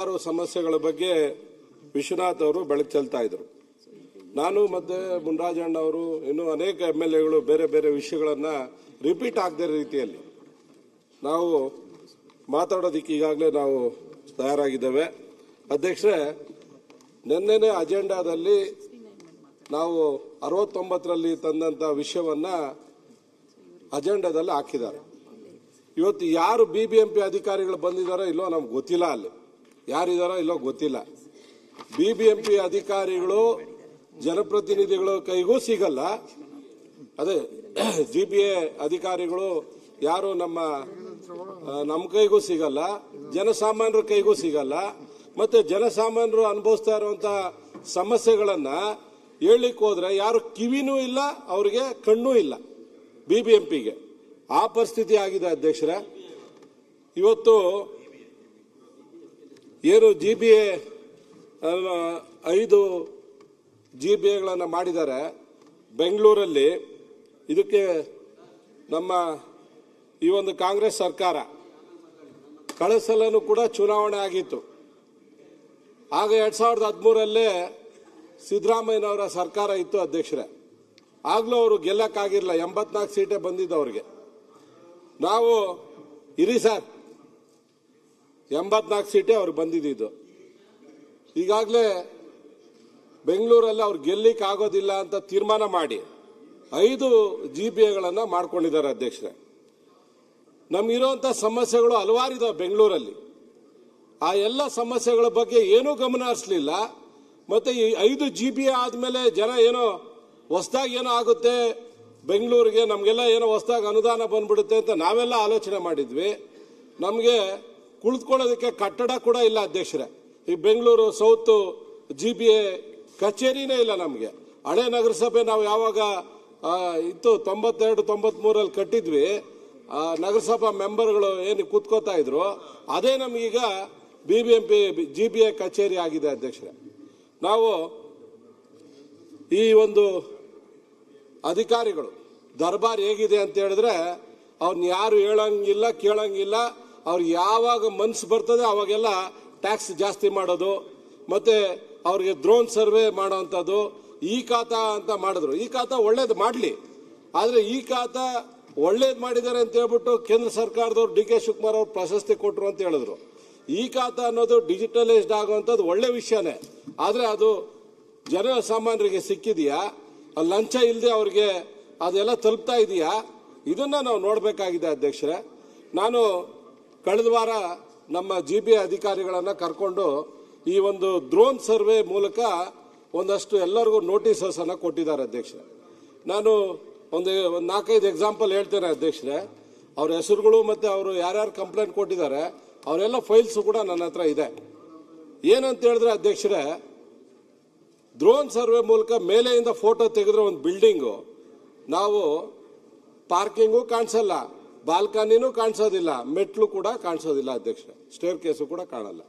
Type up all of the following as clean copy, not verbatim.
ಸಮಸ್ಯೆಗಳ ಬಗ್ಗೆ ವಿಶ್ವನಾಥ್ ಅವರು ಬೆಳಕು ಚೆಲ್ತಾ ಇದ್ರು. ನಾನು ಮತ್ತೆ ಮುನ್ರಾಜಣ್ಣ ಅವರು ಇನ್ನೂ ಅನೇಕ MLAಗಳು ಬೇರೆ ಬೇರೆ ವಿಷಯಗಳನ್ನ ರಿಪೀಟ್ ಆಗದ ರೀತಿಯಲ್ಲಿ ನಾವು ಮಾತಾಡೋದಕ್ಕೆ ಈಗಾಗಲೇ ನಾವು ತಯಾರಾಗಿದ್ದೇವೆ. ಅಧ್ಯಕ್ಷರೇ, ನಿನ್ನೆನೇ ಅಜೆಂಡಾದಲ್ಲಿ ನಾವು 69ರಲ್ಲಿ ತಂದಂತ ವಿಷಯವನ್ನ ಅಜೆಂಡಾದಲ್ಲಿ ಹಾಕಿದ್ದಾರೆ. ಇವತ್ತು ಯಾರು BBMP ಅಧಿಕಾರಿಗಳು ಬಂದಿದ್ದಾರೋ ಇಲ್ಲೋ ನಮ್ಗೆ ಗೊತ್ತಿಲ್ಲ, ಅಲ್ಲಿ ಯಾರಿದ್ದಾರೋ ಇಲ್ಲೋ ಗೊತ್ತಿಲ್ಲ. BBMP ಅಧಿಕಾರಿಗಳು ಜನಪ್ರತಿನಿಧಿಗಳ ಕೈಗೂ ಸಿಗಲ್ಲ, ಅದೇ GBA ಅಧಿಕಾರಿಗಳು ಯಾರು ನಮ್ಮ ಕೈಗೂ ಸಿಗಲ್ಲ, ಜನಸಾಮಾನ್ಯರ ಕೈಗೂ ಸಿಗಲ್ಲ. ಮತ್ತೆ ಜನಸಾಮಾನ್ಯರು ಅನುಭವಿಸ್ತಾ ಇರುವಂತ ಸಮಸ್ಯೆಗಳನ್ನ ಹೇಳಲಿಕ್ಕೆ ಹೋದ್ರೆ ಯಾರು ಕಿವಿನೂ ಇಲ್ಲ, ಅವರಿಗೆ ಕಣ್ಣೂ ಇಲ್ಲ. BBMPಗೆ ಆ ಪರಿಸ್ಥಿತಿ ಆಗಿದೆ ಅಧ್ಯಕ್ಷರೇ. ಇವತ್ತು ಏನು GBA 5 GBAಗಳನ್ನು ಮಾಡಿದ್ದಾರೆ ಬೆಂಗಳೂರಲ್ಲಿ. ಇದಕ್ಕೆ ನಮ್ಮ ಈ ಒಂದು ಕಾಂಗ್ರೆಸ್ ಸರ್ಕಾರ ಕಳೆದ ಸಲನೂ ಕೂಡ ಚುನಾವಣೆ ಆಗಿತ್ತು. ಆಗ 2013ರಲ್ಲೇ ಸಿದ್ದರಾಮಯ್ಯನವರ ಸರ್ಕಾರ ಇತ್ತು ಅಧ್ಯಕ್ಷರೇ. ಆಗ್ಲೂ ಅವರು ಗೆಲ್ಲಕ್ಕಾಗಿರಲಿಲ್ಲ, 84 ಸೀಟೇ ಬಂದಿದ್ದು ಅವ್ರಿಗೆ. ನಾವು ಇರಿ ಸರ್, 84 ಸೀಟೇ ಅವ್ರು ಬಂದಿದ್ದು. ಈಗಾಗಲೇ ಬೆಂಗಳೂರಲ್ಲಿ ಅವ್ರು ಗೆಲ್ಲಿಕ್ಕೆ ಆಗೋದಿಲ್ಲ ಅಂತ ತೀರ್ಮಾನ ಮಾಡಿ 5 GBAಗಳನ್ನು ಮಾಡ್ಕೊಂಡಿದ್ದಾರೆ ಅಧ್ಯಕ್ಷರೇ. ನಮಗಿರುವಂಥ ಸಮಸ್ಯೆಗಳು ಹಲವಾರಿದಾವೆ ಬೆಂಗಳೂರಲ್ಲಿ. ಆ ಎಲ್ಲ ಸಮಸ್ಯೆಗಳ ಬಗ್ಗೆ ಏನೂ ಗಮನ ಹರಿಸಲಿಲ್ಲ. ಮತ್ತೆ ಈ 5 GBA ಆದಮೇಲೆ ಜನ ಏನೋ ಹೊಸದಾಗಿ ಏನೋ ಆಗುತ್ತೆ ಬೆಂಗಳೂರಿಗೆ, ನಮಗೆಲ್ಲ ಏನೋ ಹೊಸದಾಗಿ ಅನುದಾನ ಬಂದ್ಬಿಡುತ್ತೆ ಅಂತ ನಾವೆಲ್ಲ ಆಲೋಚನೆ ಮಾಡಿದ್ವಿ. ನಮಗೆ ಕುಳಿತುಕೊಳ್ಳೋದಕ್ಕೆ ಕಟ್ಟಡ ಕೂಡ ಇಲ್ಲ ಅಧ್ಯಕ್ಷರೇ. ಈ ಬೆಂಗಳೂರು ಸೌತ್ GBA ಕಚೇರಿನೇ ಇಲ್ಲ ನಮಗೆ. ಹಳೆ ನಗರಸಭೆ ನಾವು ಯಾವಾಗ ಇತ್ತು 92-93ರಲ್ಲಿ ಕಟ್ಟಿದ್ವಿ, ನಗರಸಭಾ ಮೆಂಬರ್ಗಳು ಏನು ಕೂತ್ಕೋತಾ ಇದ್ರು, ಅದೇ ನಮಗೀಗ BBMP GBA ಕಚೇರಿ ಆಗಿದೆ ಅಧ್ಯಕ್ಷರೇ. ನಾವು ಈ ಒಂದು ಅಧಿಕಾರಿಗಳು ದರ್ಬಾರ್ ಹೇಗಿದೆ ಅಂತ ಹೇಳಿದ್ರೆ ಅವ್ರನ್ನ ಯಾರು ಹೇಳಂಗಿಲ್ಲ, ಕೇಳಂಗಿಲ್ಲ. ಅವ್ರು ಯಾವಾಗ ಮನ್ಸು ಬರ್ತದೆ ಅವಾಗೆಲ್ಲ ಟ್ಯಾಕ್ಸ್ ಜಾಸ್ತಿ ಮಾಡೋದು, ಮತ್ತೆ ಅವ್ರಿಗೆ ಡ್ರೋನ್ ಸರ್ವೆ ಮಾಡೋವಂಥದ್ದು. ಈ ಖಾತಾ ಅಂತ ಮಾಡಿದ್ರು. ಈ ಖಾತಾ ಒಳ್ಳೇದು ಮಾಡಲಿ, ಆದರೆ ಈ ಖಾತಾ ಒಳ್ಳೇದು ಮಾಡಿದ್ದಾರೆ ಅಂತ ಹೇಳ್ಬಿಟ್ಟು ಕೇಂದ್ರ ಸರ್ಕಾರದವ್ರು DK ಶಿವಕುಮಾರ್ ಅವ್ರು ಪ್ರಶಸ್ತಿ ಕೊಟ್ಟರು ಅಂತ ಹೇಳಿದ್ರು. ಈ ಖಾತಾ ಅನ್ನೋದು ಡಿಜಿಟಲೈಸ್ಡ್ ಆಗುವಂಥದ್ದು ಒಳ್ಳೆ ವಿಷಯನೇ, ಆದರೆ ಅದು ಜನಸಾಮಾನ್ಯರಿಗೆ ಸಿಕ್ಕಿದೆಯಾ, ಲಂಚ ಇಲ್ಲದೆ ಅವ್ರಿಗೆ ಅದೆಲ್ಲ ತಲುಪ್ತಾ ಇದೆಯಾ, ಇದನ್ನ ನಾವು ನೋಡಬೇಕಾಗಿದೆ ಅಧ್ಯಕ್ಷರೇ. ನಾನು ಕಳೆದ ವಾರ ನಮ್ಮ GBA ಅಧಿಕಾರಿಗಳನ್ನು ಕರ್ಕೊಂಡು ಈ ಒಂದು ಡ್ರೋನ್ ಸರ್ವೆ ಮೂಲಕ ಒಂದಷ್ಟು ಎಲ್ಲರಿಗೂ ನೋಟಿಸಸ್ ಅನ್ನು ಕೊಟ್ಟಿದ್ದಾರೆ ಅಧ್ಯಕ್ಷರೇ. ನಾನು ಒಂದು 4-5 ಎಕ್ಸಾಂಪಲ್ ಹೇಳ್ತೇನೆ ಅಧ್ಯಕ್ಷರೇ. ಅವ್ರ ಹೆಸರುಗಳು ಮತ್ತೆ ಅವರು ಯಾರ್ಯಾರು ಕಂಪ್ಲೇಂಟ್ ಕೊಟ್ಟಿದ್ದಾರೆ ಅವರೆಲ್ಲ ಫೈಲ್ಸ್ ಕೂಡ ನನ್ನ ಹತ್ರ ಇದೆ. ಏನಂತ ಹೇಳಿದ್ರೆ ಅಧ್ಯಕ್ಷರೇ, ಡ್ರೋನ್ ಸರ್ವೆ ಮೂಲಕ ಮೇಲೆಯಿಂದ ಫೋಟೋ ತೆಗೆದ್ರೆ ಒಂದು ಬಿಲ್ಡಿಂಗು ನಾವು ಪಾರ್ಕಿಂಗು ಕಾಣಿಸಲ್ಲ, ಬಾಲ್ಕನಿನೂ ಕಾಣಿಸೋದಿಲ್ಲ, ಮೆಟ್ಲು ಕೂಡ ಕಾಣಿಸೋದಿಲ್ಲ ಅಧ್ಯಕ್ಷರೇ, ಸ್ಟೇರ್ ಕೇಸು ಕೂಡ ಕಾಣಲ್ಲ.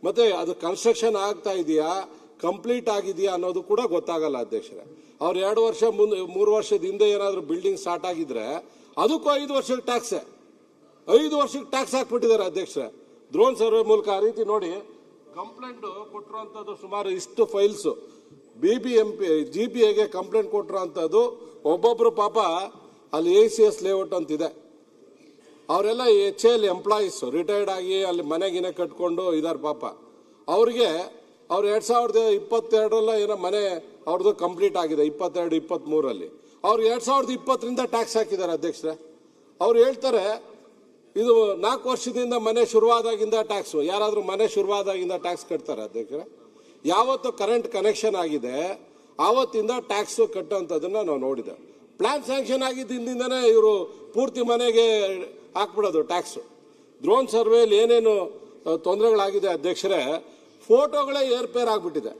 ಮತ್ತೆ ಅದು ಕನ್ಸ್ಟ್ರಕ್ಷನ್ ಆಗ್ತಾ ಇದೆಯಾ, ಕಂಪ್ಲೀಟ್ ಆಗಿದೆಯಾ ಅನ್ನೋದು ಕೂಡ ಗೊತ್ತಾಗಲ್ಲ ಅಧ್ಯಕ್ಷರೇ. ಅವ್ರು 2 ವರ್ಷ 3 ವರ್ಷದ ಹಿಂದೆ ಏನಾದರೂ ಬಿಲ್ಡಿಂಗ್ ಸ್ಟಾರ್ಟ್ ಆಗಿದ್ರೆ ಅದಕ್ಕೂ 5 ವರ್ಷಕ್ಕೆ ಟ್ಯಾಕ್ಸೇ, 5 ವರ್ಷಕ್ಕೆ ಟ್ಯಾಕ್ಸ್ ಹಾಕ್ಬಿಟ್ಟಿದ್ದಾರೆ ಅಧ್ಯಕ್ಷರೇ ಡ್ರೋನ್ ಸರ್ವೆ ಮೂಲಕ. ಆ ರೀತಿ ನೋಡಿ ಕಂಪ್ಲೇಂಟ್ ಕೊಟ್ಟಿರುವಂಥದ್ದು ಸುಮಾರು ಇಷ್ಟು ಫೈಲ್ಸ್ BBMP GBAಗೆ ಕಂಪ್ಲೇಂಟ್ ಕೊಟ್ಟಿರೋಂಥದ್ದು. ಒಬ್ಬೊಬ್ರು ಪಾಪ ಅಲ್ಲಿ ACS ಲೇಔಟ್ ಅಂತಿದೆ, ಅವರೆಲ್ಲ HAL ಎಂಪ್ಲಾಯೀಸ್ ರಿಟೈರ್ಡ್ ಆಗಿ ಅಲ್ಲಿ ಮನೆಗಿನೇ ಕಟ್ಕೊಂಡು ಇದಾರೆ ಪಾಪ. ಅವ್ರಿಗೆ ಅವ್ರು 2022 ಏನೋ ಮನೆ ಅವ್ರದ್ದು ಕಂಪ್ಲೀಟ್ ಆಗಿದೆ, 22-23ರಲ್ಲಿ. ಅವ್ರು 2020ರಿಂದ ಟ್ಯಾಕ್ಸ್ ಹಾಕಿದ್ದಾರೆ ಅಧ್ಯಕ್ಷರೇ. ಅವ್ರು ಹೇಳ್ತಾರೆ ಇದು 4 ವರ್ಷದಿಂದ ಮನೆ ಶುರುವಾದಾಗಿಂದ ಟ್ಯಾಕ್ಸು. ಯಾರಾದರೂ ಮನೆ ಶುರುವಾದಾಗಿಂದ ಟ್ಯಾಕ್ಸ್ ಕಟ್ತಾರೆ ಅಧ್ಯಕ್ಷರೇ? ಯಾವತ್ತು ಕರೆಂಟ್ ಕನೆಕ್ಷನ್ ಆಗಿದೆ ಆವತ್ತಿಂದ ಟ್ಯಾಕ್ಸ್ ಕಟ್ಟೋಂಥದ್ದನ್ನ ನಾವು ನೋಡಿದೆ. ಪ್ಲಾನ್ ಸ್ಯಾಂಕ್ಷನ್ ಆಗಿದ್ದರಿಂದನೇ ಇವರು ಪೂರ್ತಿ ಮನೆಗೆ ಹಾಕ್ಬಿಡೋದು ಟ್ಯಾಕ್ಸು. ಡ್ರೋನ್ ಸರ್ವೆಯಲ್ಲಿ ಏನೇನು ತೊಂದರೆಗಳಾಗಿದೆ ಅಧ್ಯಕ್ಷರೇ, ಫೋಟೋಗಳೇ ಏರ್ಪೇರ್ ಆಗಿಬಿಟ್ಟಿದೆ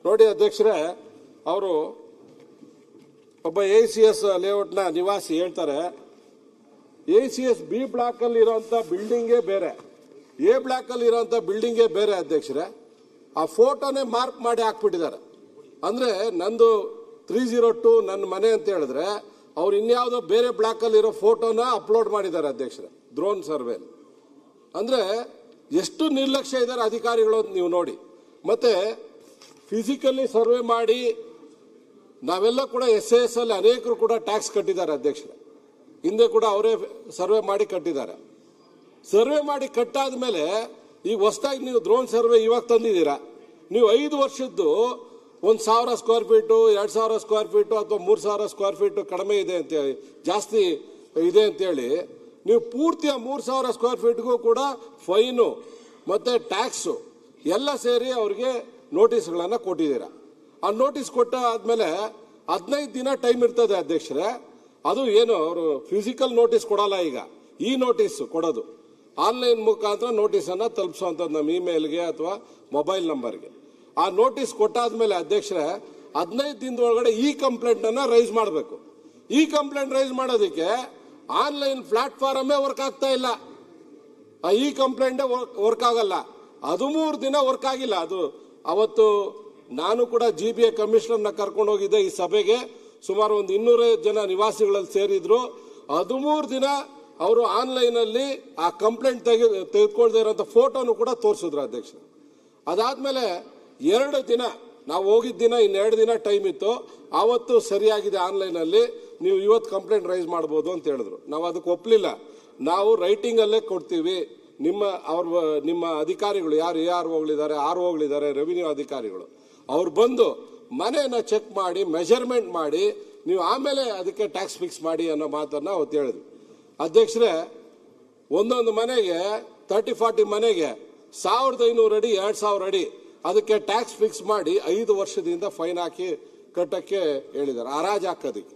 ನೋಡಿ ಅಧ್ಯಕ್ಷರೇ. ಅವರು ಒಬ್ಬ ACS ಲೇಔಟ್ನ ನಿವಾಸಿ ಹೇಳ್ತಾರೆ, ACS B ಬ್ಲಾಕ್ ಅಲ್ಲಿ ಇರೋಂಥ ಬಿಲ್ಡಿಂಗೇ ಬೇರೆ, A ಬ್ಲಾಕ್ ಅಲ್ಲಿ ಇರೋಂಥ ಬಿಲ್ಡಿಂಗೇ ಬೇರೆ ಅಧ್ಯಕ್ಷರೇ. ಆ ಫೋಟೋನೇ ಮಾರ್ಕ್ ಮಾಡಿ ಹಾಕ್ಬಿಟ್ಟಿದ್ದಾರೆ. ಅಂದ್ರೆ ನಂದು 302 ನನ್ನ ಮನೆ ಅಂತ ಹೇಳಿದ್ರೆ ಅವ್ರು ಇನ್ಯಾವುದೋ ಬೇರೆ ಬ್ಲಾಕ್ ಅಲ್ಲಿ ಇರೋ ಫೋಟೋನ ಅಪ್ಲೋಡ್ ಮಾಡಿದ್ದಾರೆ ಅಧ್ಯಕ್ಷರೇ ಡ್ರೋನ್ ಸರ್ವೆ. ಅಂದ್ರೆ ಎಷ್ಟು ನಿರ್ಲಕ್ಷ್ಯ ಇದ್ದಾರೆ ಅಧಿಕಾರಿಗಳು ಅಂತ ನೀವು ನೋಡಿ. ಮತ್ತೆ ಫಿಸಿಕಲಿ ಸರ್ವೆ ಮಾಡಿ ನಾವೆಲ್ಲ ಕೂಡ SAS ಅಲ್ಲಿ ಅನೇಕರು ಕೂಡ ಟ್ಯಾಕ್ಸ್ ಕಟ್ಟಿದ್ದಾರೆ ಅಧ್ಯಕ್ಷರೇ. ಹಿಂದೆ ಕೂಡ ಅವರೇ ಸರ್ವೆ ಮಾಡಿ ಕಟ್ಟಿದ್ದಾರೆ. ಸರ್ವೆ ಮಾಡಿ ಕಟ್ಟಾದ ಮೇಲೆ ಈಗ ಹೊಸದಾಗಿ ನೀವು ಡ್ರೋನ್ ಸರ್ವೆ ಇವಾಗ ತಂದಿದ್ದೀರಾ. ನೀವು 5 ವರ್ಷದ್ದು 1,000 ಸ್ಕ್ವೇರ್ ಫೀಟು, 2,000 ಸ್ಕ್ವೇರ್ ಫೀಟು ಅಥವಾ 3,000 ಸ್ಕ್ವೇರ್ ಫೀಟು ಕಡಿಮೆ ಇದೆ ಅಂತೇಳಿ, ಜಾಸ್ತಿ ಇದೆ ಅಂತೇಳಿ ನೀವು ಪೂರ್ತಿಯ 3,000 ಸ್ಕ್ವೇರ್ ಫೀಟ್ಗೂ ಕೂಡ ಫೈನು ಮತ್ತೆ ಟ್ಯಾಕ್ಸು ಎಲ್ಲ ಸೇರಿ ಅವ್ರಿಗೆ ನೋಟಿಸ್ಗಳನ್ನು ಕೊಟ್ಟಿದ್ದೀರಾ. ಆ ನೋಟಿಸ್ ಕೊಟ್ಟ ಆದ್ಮೇಲೆ 15 ದಿನ ಟೈಮ್ ಇರ್ತದೆ ಅಧ್ಯಕ್ಷರೇ. ಅದು ಏನು ಅವರು ಫಿಸಿಕಲ್ ನೋಟಿಸ್ ಕೊಡಲ್ಲ, ಈಗ ಈ ನೋಟಿಸ್ ಕೊಡೋದು ಆನ್ಲೈನ್ ಮುಖಾಂತರ ನೋಟಿಸನ್ನು ತಲುಪಿಸುವಂಥದ್ದು ನಮ್ಮ ಇಮೇಲ್ಗೆ ಅಥವಾ ಮೊಬೈಲ್ ನಂಬರ್ಗೆ. ಆ ನೋಟಿಸ್ ಕೊಟ್ಟಾದ್ಮೇಲೆ ಅಧ್ಯಕ್ಷರೇ 15 ದಿನದೊಳಗಡೆ ಈ ಕಂಪ್ಲೇಂಟನ್ನು ರೈಸ್ ಮಾಡಬೇಕು. ಈ ಕಂಪ್ಲೇಂಟ್ ರೈಸ್ ಮಾಡೋದಕ್ಕೆ ಆನ್ಲೈನ್ ಪ್ಲಾಟ್ಫಾರ್ಮೇ ವರ್ಕ್ ಆಗ್ತಾ ಇಲ್ಲ. ಈ ಕಂಪ್ಲೇಂಟೇ ವರ್ಕ್ ಆಗಲ್ಲ. 13 ದಿನ ವರ್ಕ್ ಆಗಿಲ್ಲ. ಅದು ಅವತ್ತು ನಾನು ಕೂಡ GBA ಕಮಿಷನರ್ನ ಕರ್ಕೊಂಡು ಹೋಗಿದ್ದೆ ಈ ಸಭೆಗೆ. ಸುಮಾರು ಒಂದು 200 ಜನ ನಿವಾಸಿಗಳಲ್ಲಿ ಸೇರಿದ್ರು. 13 ದಿನ ಅವರು ಆನ್ಲೈನ್ ಅಲ್ಲಿ ಆ ಕಂಪ್ಲೇಂಟ್ ತೆಗೆದುಕೊಳ್ದೇ ಇರೋಂಥ ಫೋಟೋನು ಕೂಡ ತೋರಿಸಿದ್ರು ಅಧ್ಯಕ್ಷ. ಅದಾದ್ಮೇಲೆ 2 ದಿನ ನಾವು ಹೋಗಿದ್ದ ದಿನ ಇನ್ನು 2 ದಿನ ಟೈಮ್ ಇತ್ತು. ಆವತ್ತು ಸರಿಯಾಗಿದೆ ಆನ್ಲೈನ್ ಅಲ್ಲಿ, ನೀವು ಇವತ್ತು ಕಂಪ್ಲೇಂಟ್ ರೈಸ್ ಮಾಡ್ಬೋದು ಅಂತ ಹೇಳಿದ್ರು. ನಾವು ಅದಕ್ಕೆ ಒಪ್ಪಲಿಲ್ಲ. ನಾವು ರೈಟಿಂಗ್ ಅಲ್ಲೇ ಕೊಡ್ತೀವಿ. ನಿಮ್ಮ ಅಧಿಕಾರಿಗಳು ಯಾರು AROಗಳಿದ್ದಾರೆ, ROಗಳಿದ್ದಾರೆ, ರೆವಿನ್ಯೂ ಅಧಿಕಾರಿಗಳು, ಅವ್ರು ಬಂದು ಮನೆಯನ್ನ ಚೆಕ್ ಮಾಡಿ ಮೆಜರ್ಮೆಂಟ್ ಮಾಡಿ ನೀವು ಆಮೇಲೆ ಅದಕ್ಕೆ ಟ್ಯಾಕ್ಸ್ ಫಿಕ್ಸ್ ಮಾಡಿ ಅನ್ನೋ ಮಾತನ್ನ ಅವತ್ತು ಹೇಳಿದ್ವಿ ಅಧ್ಯಕ್ಷರೇ. ಒಂದೊಂದು ಮನೆಗೆ 30-40 ಮನೆಗೆ 1,500 ಅಡಿ 2,000 ಅಡಿ ಅದಕ್ಕೆ ಟ್ಯಾಕ್ಸ್ ಫಿಕ್ಸ್ ಮಾಡಿ 5 ವರ್ಷದಿಂದ ಫೈನ್ ಹಾಕಿ ಕಟ್ಟಕ್ಕೆ ಹೇಳಿದ್ದಾರೆ. ಹರಾಜು ಹಾಕೋದಕ್ಕೆ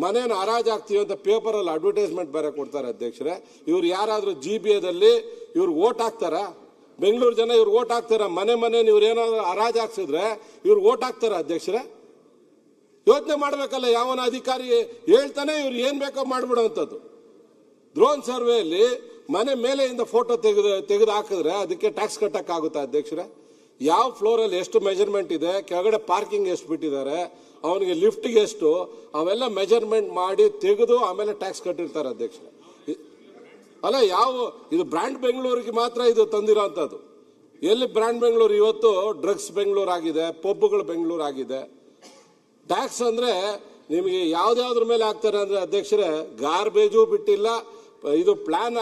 ಮನೇನ ಹರಾಜು ಹಾಕ್ತೀವಿ ಅಂತ ಪೇಪರಲ್ಲಿ ಅಡ್ವರ್ಟೈಸ್ಮೆಂಟ್ ಬೇರೆ ಕೊಡ್ತಾರೆ ಅಧ್ಯಕ್ಷರೇ. ಇವ್ರು ಯಾರಾದ್ರೂ GBAದಲ್ಲಿ ಇವ್ರು ಓಟ್ ಹಾಕ್ತಾರಾ? ಬೆಂಗಳೂರು ಜನ ಇವ್ರು ಓಟ್ ಹಾಕ್ತಾರ? ಮನೆ ಇವ್ರು ಏನಾದ್ರು ಹರಾಜು ಹಾಕ್ಸಿದ್ರೆ ಇವ್ರು ಓಟ್ ಹಾಕ್ತಾರ ಅಧ್ಯಕ್ಷರೇ? ಯೋಚನೆ ಮಾಡ್ಬೇಕಲ್ಲ. ಯಾವನ ಅಧಿಕಾರಿ ಹೇಳ್ತಾನೆ ಇವ್ರು ಏನ್ ಬೇಕೋ ಮಾಡ್ಬಿಡುವಂಥದ್ದು. ಡ್ರೋನ್ ಸರ್ವೆಯಲ್ಲಿ ಮನೆ ಮೇಲೆಯಿಂದ ಫೋಟೋ ತೆಗೆದು ಹಾಕಿದ್ರೆ ಅದಕ್ಕೆ ಟ್ಯಾಕ್ಸ್ ಕಟ್ಟಕ್ಕಾಗುತ್ತಾ ಅಧ್ಯಕ್ಷರೇ? ಯಾವ ಫ್ಲೋರಲ್ಲಿ ಎಷ್ಟು ಮೆಜರ್ಮೆಂಟ್ ಇದೆ, ಕೆಳಗಡೆ ಪಾರ್ಕಿಂಗ್ ಎಷ್ಟು ಬಿಟ್ಟಿದ್ದಾರೆ, ಅವನಿಗೆ ಲಿಫ್ಟ್ಗೆ ಎಷ್ಟು, ಅವೆಲ್ಲ ಮೆಜರ್ಮೆಂಟ್ ಮಾಡಿ ತೆಗೆದು ಆಮೇಲೆ ಟ್ಯಾಕ್ಸ್ ಕಟ್ಟಿರ್ತಾರೆ ಅಧ್ಯಕ್ಷರೇ. ಅಲ್ಲ, ಇದು ಬ್ರ್ಯಾಂಡ್ ಬೆಂಗಳೂರಿಗೆ ಮಾತ್ರ ಇದು ತಂದಿರೋಂಥದ್ದು. ಎಲ್ಲಿ ಬ್ರ್ಯಾಂಡ್ ಬೆಂಗಳೂರು? ಇವತ್ತು ಡ್ರಗ್ಸ್ ಬೆಂಗಳೂರು ಆಗಿದೆ, ಪಬ್ಗಳು ಬೆಂಗಳೂರು ಆಗಿದೆ. ಟ್ಯಾಕ್ಸ್ ಅಂದ್ರೆ ನಿಮಗೆ ಯಾವ್ದಾವ್ದ್ರ ಮೇಲೆ ಹಾಕ್ತಾರೆ ಅಂದ್ರೆ ಅಧ್ಯಕ್ಷರೇ, ಗಾರ್ಬೇಜು ಬಿಟ್ಟಿಲ್ಲ, ಇದು ಪ್ಲಾನ್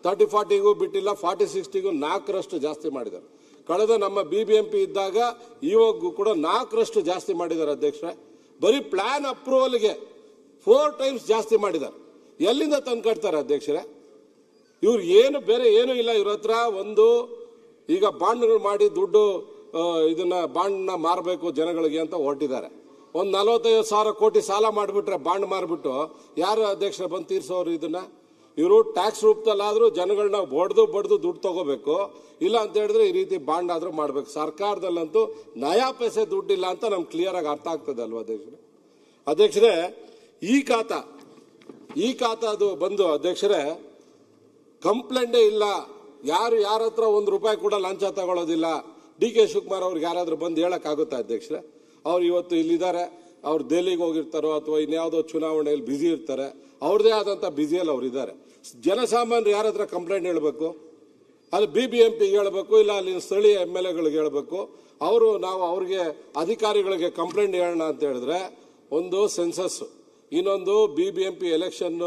30-40ಗೂ ಬಿಟ್ಟಿಲ್ಲ, 40-60ಗೂ 4ರಷ್ಟು ಜಾಸ್ತಿ ಮಾಡಿದ್ದಾರೆ. ಕಳೆದ ನಮ್ಮ BBMP ಇದ್ದಾಗ ಇವಾಗೂ ಕೂಡ 4ರಷ್ಟು ಜಾಸ್ತಿ ಮಾಡಿದ್ದಾರೆ ಅಧ್ಯಕ್ಷರೇ. ಬರೀ ಪ್ಲಾನ್ ಅಪ್ರೂವಲ್ಗೆ 4 ಟೈಮ್ಸ್ ಜಾಸ್ತಿ ಮಾಡಿದ್ದಾರೆ. ಎಲ್ಲಿಂದ ತಂದು ಕಟ್ತಾರೆ ಅಧ್ಯಕ್ಷರೇ? ಇವ್ರು ಏನು ಬೇರೆ ಏನೂ ಇಲ್ಲ ಇವ್ರ ಹತ್ರ. ಒಂದು ಈಗ ಬಾಂಡ್ಗಳು ಮಾಡಿ ದುಡ್ಡು ಇದನ್ನ ಬಾಂಡ್ನ ಮಾರಬೇಕು ಜನಗಳಿಗೆ ಅಂತ ಹೊರಟಿದ್ದಾರೆ. ಒಂದು 45,000 ಕೋಟಿ ಸಾಲ ಮಾಡಿಬಿಟ್ರೆ ಬಾಂಡ್ ಮಾರ್ಬಿಟ್ಟು ಯಾರು ಅಧ್ಯಕ್ಷರ ಬಂದು ತೀರ್ಸೋರು ಇದನ್ನ? ಇವರು ಟ್ಯಾಕ್ಸ್ ರೂಪದಲ್ಲಾದ್ರೂ ಜನಗಳನ್ನ ಬಡ್ದು ದುಡ್ಡು ತಗೋಬೇಕು. ಇಲ್ಲ ಅಂತ ಹೇಳಿದ್ರೆ ಈ ರೀತಿ ಬಾಂಡ್ ಆದ್ರೂ ಮಾಡ್ಬೇಕು. ಸರ್ಕಾರದಲ್ಲಂತೂ ನಯಾ ಪೈಸೆ ದುಡ್ಡಿಲ್ಲ ಅಂತ ನಮ್ಗೆ ಕ್ಲಿಯರ್ ಆಗಿ ಅರ್ಥ ಆಗ್ತದೆ ಅಲ್ವಾ ಅಧ್ಯಕ್ಷರೇ? ಈ ಖಾತಾ ಅದು ಬಂದು ಅಧ್ಯಕ್ಷರೇ ಕಂಪ್ಲೇಂಟೇ ಇಲ್ಲ. ಯಾರ ಹತ್ರ ₹1 ಕೂಡ ಲಂಚ ತಗೊಳ್ಳೋದಿಲ್ಲ. DK ಶಿವಕುಮಾರ್ ಅವ್ರಿಗೆ ಯಾರಾದ್ರೂ ಬಂದು ಹೇಳಕ್ಕಾಗುತ್ತಾ ಅಧ್ಯಕ್ಷರೇ? ಅವ್ರು ಇವತ್ತು ಇಲ್ಲಿದ್ದಾರೆ, ಅವ್ರು ದೆಹಲಿಗೆ ಹೋಗಿರ್ತಾರೋ ಅಥವಾ ಇನ್ಯಾವುದೋ ಚುನಾವಣೆಯಲ್ಲಿ ಬ್ಯುಸಿ ಇರ್ತಾರೆ, ಅವ್ರದೇ ಆದಂತ ಬ್ಯುಸಿಯಲ್ಲಿ ಅವ್ರು ಇದ್ದಾರೆ. ಜನಸಾಮಾನ್ಯರು ಯಾರ ಹತ್ರ ಕಂಪ್ಲೇಂಟ್ ಹೇಳಬೇಕು? ಅಲ್ಲಿ BBMP ಹೇಳಬೇಕು, ಇಲ್ಲ ಅಲ್ಲಿ ಸ್ಥಳೀಯ MLAಗಳಿಗೆ ಹೇಳಬೇಕು. ನಾವು ಅವ್ರಿಗೆ ಅಧಿಕಾರಿಗಳಿಗೆ ಕಂಪ್ಲೇಂಟ್ ಹೇಳೋಣ ಅಂತ ಹೇಳಿದ್ರೆ ಒಂದು ಸೆನ್ಸಸ್, ಇನ್ನೊಂದು BBMP ಎಲೆಕ್ಷನ್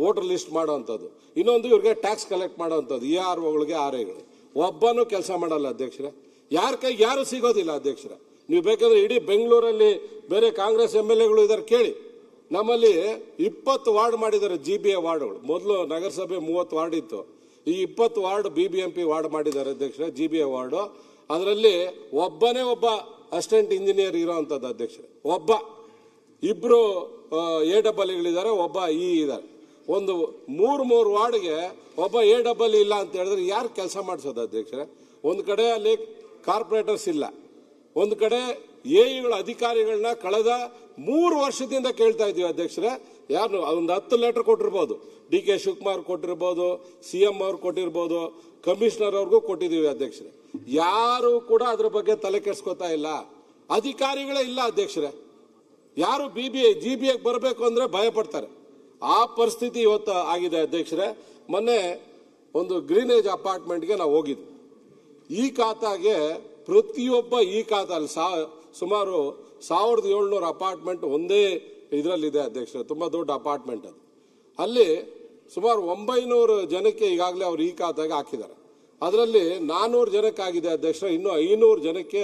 ವೋಟರ್ ಲಿಸ್ಟ್ ಮಾಡುವಂಥದ್ದು, ಇನ್ನೊಂದು ಇವ್ರಿಗೆ ಟ್ಯಾಕ್ಸ್ ಕಲೆಕ್ಟ್ ಮಾಡುವಂಥದ್ದು, AROಗಳಿಗೆ RAಗಳಿಗೆ. ಒಬ್ಬನೂ ಕೆಲಸ ಮಾಡಲ್ಲ ಅಧ್ಯಕ್ಷರೇ. ಯಾರ ಕೈಗೆ ಯಾರು ಸಿಗೋದಿಲ್ಲ ಅಧ್ಯಕ್ಷರೇ. ನೀವು ಬೇಕಾದ್ರೆ ಇಡೀ ಬೆಂಗಳೂರಲ್ಲಿ ಬೇರೆ ಕಾಂಗ್ರೆಸ್ MLAಗಳು ಇದ್ದಾರೆ ಕೇಳಿ. ನಮ್ಮಲ್ಲಿ 20 ವಾರ್ಡ್ ಮಾಡಿದ್ದಾರೆ GBA ವಾರ್ಡ್ಗಳು. ಮೊದಲು ನಗರಸಭೆ 30 ವಾರ್ಡ್ ಇತ್ತು. ಈ 20 ವಾರ್ಡ್ BBMP ವಾರ್ಡ್ ಮಾಡಿದ್ದಾರೆ ಅಧ್ಯಕ್ಷರೇ, GBA ವಾರ್ಡ್. ಅದರಲ್ಲಿ ಒಬ್ಬ ಅಸಿಸ್ಟೆಂಟ್ ಇಂಜಿನಿಯರ್ ಇರೋಂಥದ್ದು ಅಧ್ಯಕ್ಷರೇ. ಇಬ್ರು AEಗಳಿದ್ದಾರೆ, ಒಬ್ಬ ಇದ್ದಾರೆ. ಒಂದು 3 ವಾರ್ಡ್ಗೆ ಒಬ್ಬ AE ಇಲ್ಲ ಅಂತ ಹೇಳಿದ್ರೆ ಯಾರು ಕೆಲಸ ಮಾಡಿಸೋದು ಅಧ್ಯಕ್ಷರೇ? ಒಂದು ಕಡೆ ಅಲ್ಲಿ ಕಾರ್ಪೊರೇಟರ್ಸ್ ಇಲ್ಲ, ಒಂದು ಕಡೆ AEಗಳ ಅಧಿಕಾರಿಗಳನ್ನ ಕಳೆದ 3 ವರ್ಷದಿಂದ ಕೇಳ್ತಾ ಇದ್ದೀವಿ ಅಧ್ಯಕ್ಷರೇ. ಯಾರು ಒಂದು 10 ಲೆಟರ್ ಕೊಟ್ಟಿರ್ಬೋದು, DK ಶಿವಕುಮಾರ್ ಕೊಟ್ಟಿರ್ಬೋದು, CM ಅವ್ರು ಕೊಟ್ಟಿರ್ಬೋದು, ಕಮಿಷನರ್ ಅವ್ರಿಗೂ ಕೊಟ್ಟಿದ್ದೀವಿ ಅಧ್ಯಕ್ಷರೇ. ಯಾರು ಕೂಡ ಅದ್ರ ಬಗ್ಗೆ ತಲೆ ಕೆಡಿಸ್ಕೊತಾ ಇಲ್ಲ. ಅಧಿಕಾರಿಗಳೇ ಇಲ್ಲ ಅಧ್ಯಕ್ಷರೇ. ಯಾರು GBAಗೆ ಬರಬೇಕು ಅಂದ್ರೆ ಭಯ ಪಡ್ತಾರೆ. ಆ ಪರಿಸ್ಥಿತಿ ಇವತ್ತು ಆಗಿದೆ ಅಧ್ಯಕ್ಷರೇ. ಮೊನ್ನೆ ಒಂದು ಗ್ರೀನೇಜ್ ಅಪಾರ್ಟ್ಮೆಂಟ್ಗೆ ನಾವು ಹೋಗಿದ್ವಿ. ಈ ಖಾತಾಗೆ ಪ್ರತಿಯೊಬ್ಬ ಈ ಖಾತಲ್ಲಿ ಸುಮಾರು 1700 ಅಪಾರ್ಟ್ಮೆಂಟ್ ಒಂದೇ ಇದರಲ್ಲಿದೆ ಅಧ್ಯಕ್ಷರೇ. ತುಂಬ ದೊಡ್ಡ ಅಪಾರ್ಟ್ಮೆಂಟ್ ಅದು. ಅಲ್ಲಿ ಸುಮಾರು 900 ಜನಕ್ಕೆ ಈಗಾಗಲೇ ಅವರು ಈ ಖಾತಾಗೆ ಹಾಕಿದ್ದಾರೆ. ಅದರಲ್ಲಿ 400 ಜನಕ್ಕೆ ಆಗಿದೆ ಅಧ್ಯಕ್ಷರೇ. ಇನ್ನೂ 500 ಜನಕ್ಕೆ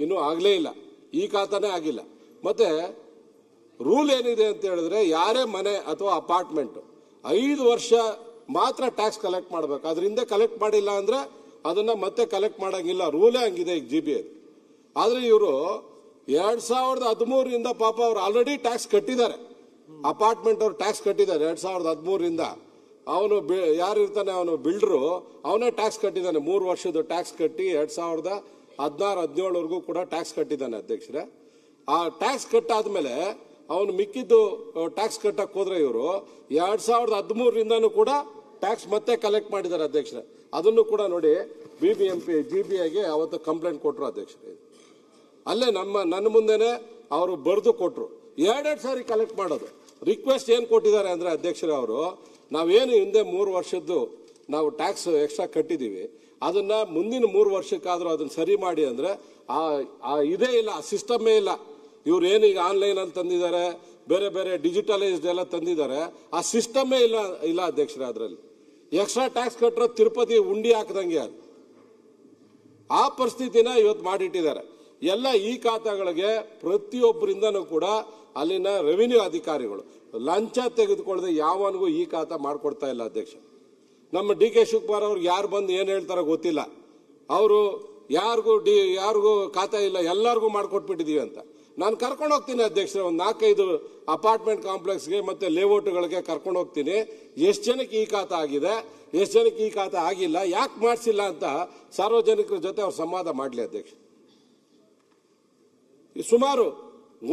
ಇನ್ನೂ ಆಗಲೇ ಇಲ್ಲ, ಈ ಖಾತಾನೇ ಆಗಿಲ್ಲ. ಮತ್ತೆ ರೂಲ್ ಏನಿದೆ ಅಂತ ಹೇಳಿದ್ರೆ, ಯಾರೇ ಮನೆ ಅಥವಾ ಅಪಾರ್ಟ್ಮೆಂಟ್ 5 ವರ್ಷ ಮಾತ್ರ ಟ್ಯಾಕ್ಸ್ ಕಲೆಕ್ಟ್ ಮಾಡಬೇಕು. ಅದರಿಂದ ಕಲೆಕ್ಟ್ ಮಾಡಿಲ್ಲ ಅಂದ್ರೆ ಅದನ್ನ ಮತ್ತೆ ಕಲೆಕ್ಟ್ ಮಾಡಂಗಿಲ್ಲ. ರೂಲೇ ಹಂಗಿದೆ ಈಗ GBA. ಆದ್ರೆ ಇವರು 2013ರಿಂದ ಪಾಪ ಅವ್ರು ಆಲ್ರೆಡಿ ಟ್ಯಾಕ್ಸ್ ಕಟ್ಟಿದ್ದಾರೆ. ಅಪಾರ್ಟ್ಮೆಂಟ್ ಅವ್ರು ಟ್ಯಾಕ್ಸ್ ಕಟ್ಟಿದ್ದಾರೆ 2013ರಿಂದ. ಅವನು ಯಾರಿರ್ತಾನೆ ಅವನು ಬಿಲ್ಡರು, ಅವನೇ ಟ್ಯಾಕ್ಸ್ ಕಟ್ಟಿದ್ದಾನೆ. 3 ವರ್ಷದ ಟ್ಯಾಕ್ಸ್ ಕಟ್ಟಿ 2016-17ವರೆಗೂ ಕೂಡ ಟ್ಯಾಕ್ಸ್ ಕಟ್ಟಿದ್ದಾನೆ ಅಧ್ಯಕ್ಷರೇ. ಆ ಟ್ಯಾಕ್ಸ್ ಕಟ್ಟಾದ್ಮೇಲೆ ಅವನು ಮಿಕ್ಕಿದ್ದು ಟ್ಯಾಕ್ಸ್ ಕಟ್ಟಕ್ಕೆ ಹೋದ್ರೆ ಇವರು 2013ರಿಂದನೂ ಕೂಡ ಟ್ಯಾಕ್ಸ್ ಮತ್ತೆ ಕಲೆಕ್ಟ್ ಮಾಡಿದ್ದಾರೆ ಅಧ್ಯಕ್ಷರೇ. ಅದನ್ನು ಕೂಡ ನೋಡಿ BBMP GBAಗೆ ಅವತ್ತು ಕಂಪ್ಲೇಂಟ್ ಕೊಟ್ಟರು ಅಧ್ಯಕ್ಷರೇ. ಅಲ್ಲೇ ನನ್ನ ಮುಂದೆನೆ ಅವರು ಬರೆದು ಕೊಟ್ಟರು. 2 ಸಾರಿ ಕಲೆಕ್ಟ್ ಮಾಡೋದು. ರಿಕ್ವೆಸ್ಟ್ ಏನು ಕೊಟ್ಟಿದ್ದಾರೆ ಅಂದ್ರೆ ಅಧ್ಯಕ್ಷರೇ, ಅವರು ನಾವೇನು ಹಿಂದೆ 3 ವರ್ಷದ್ದು ನಾವು ಟ್ಯಾಕ್ಸ್ ಎಕ್ಸ್ಟ್ರಾ ಕಟ್ಟಿದೀವಿ, ಅದನ್ನ ಮುಂದಿನ 3 ವರ್ಷಕ್ಕಾದ್ರೂ ಅದನ್ನ ಸರಿ ಮಾಡಿ ಅಂದ್ರೆ ಇದೇ ಇಲ್ಲ, ಆ ಸಿಸ್ಟಮೇ ಇಲ್ಲ. ಇವ್ರು ಏನೀಗ ಆನ್ಲೈನ್ ಅಲ್ಲಿ ತಂದಿದ್ದಾರೆ, ಬೇರೆ ಬೇರೆ ಡಿಜಿಟಲೈಸ್ಡ್ ಎಲ್ಲ ತಂದಿದ್ದಾರೆ, ಆ ಸಿಸ್ಟಮೇ ಇಲ್ಲ ಅಧ್ಯಕ್ಷರೇ. ಅದರಲ್ಲಿ ಎಕ್ಸ್ಟ್ರಾ ಟ್ಯಾಕ್ಸ್ ಕಟ್ಟರೋ ತಿರುಪತಿ ಉಂಡಿ ಹಾಕದಂಗೆ ಅದು. ಆ ಪರಿಸ್ಥಿತಿನ ಇವತ್ತು ಮಾಡಿಟ್ಟಿದ್ದಾರೆ. ಎಲ್ಲ ಈ ಖಾತಾಗಳಿಗೆ ಪ್ರತಿಯೊಬ್ಬರಿಂದನೂ ಕೂಡ ಅಲ್ಲಿನ ರೆವಿನ್ಯೂ ಅಧಿಕಾರಿಗಳು ಲಂಚ ತೆಗೆದುಕೊಳ್ಳದೆ ಯಾವನಿಗೂ ಈ ಖಾತಾ ಮಾಡ್ಕೊಡ್ತಾ ಇಲ್ಲ ಅಧ್ಯಕ್ಷ. ನಮ್ಮ DK ಶಿವಕುಮಾರ್ ಅವ್ರಿಗೆ ಯಾರು ಬಂದು ಏನು ಹೇಳ್ತಾರೋ ಗೊತ್ತಿಲ್ಲ. ಅವರು ಯಾರಿಗೂ ಖಾತಾ ಇಲ್ಲ, ಎಲ್ಲರಿಗೂ ಮಾಡ್ಕೊಟ್ಬಿಟ್ಟಿದೀವಿ ಅಂತ. ನಾನು ಕರ್ಕೊಂಡು ಹೋಗ್ತೀನಿ ಅಧ್ಯಕ್ಷರೇ, ಒಂದು 4-5 ಅಪಾರ್ಟ್ಮೆಂಟ್ ಕಾಂಪ್ಲೆಕ್ಸ್ಗೆ ಮತ್ತೆ ಲೇಔಟ್ಗಳಿಗೆ ಕರ್ಕೊಂಡು ಹೋಗ್ತೀನಿ. ಎಷ್ಟು ಜನಕ್ಕೆ ಈ ಖಾತಾ ಆಗಿದೆ, ಎಷ್ಟು ಜನಕ್ಕೆ ಈ ಖಾತಾ ಆಗಿಲ್ಲ, ಯಾಕೆ ಮಾಡಿಸಿಲ್ಲ ಅಂತ ಸಾರ್ವಜನಿಕರ ಜೊತೆ ಅವ್ರು ಸಂವಾದ ಮಾಡಲಿ ಅಧ್ಯಕ್ಷ. ಸುಮಾರು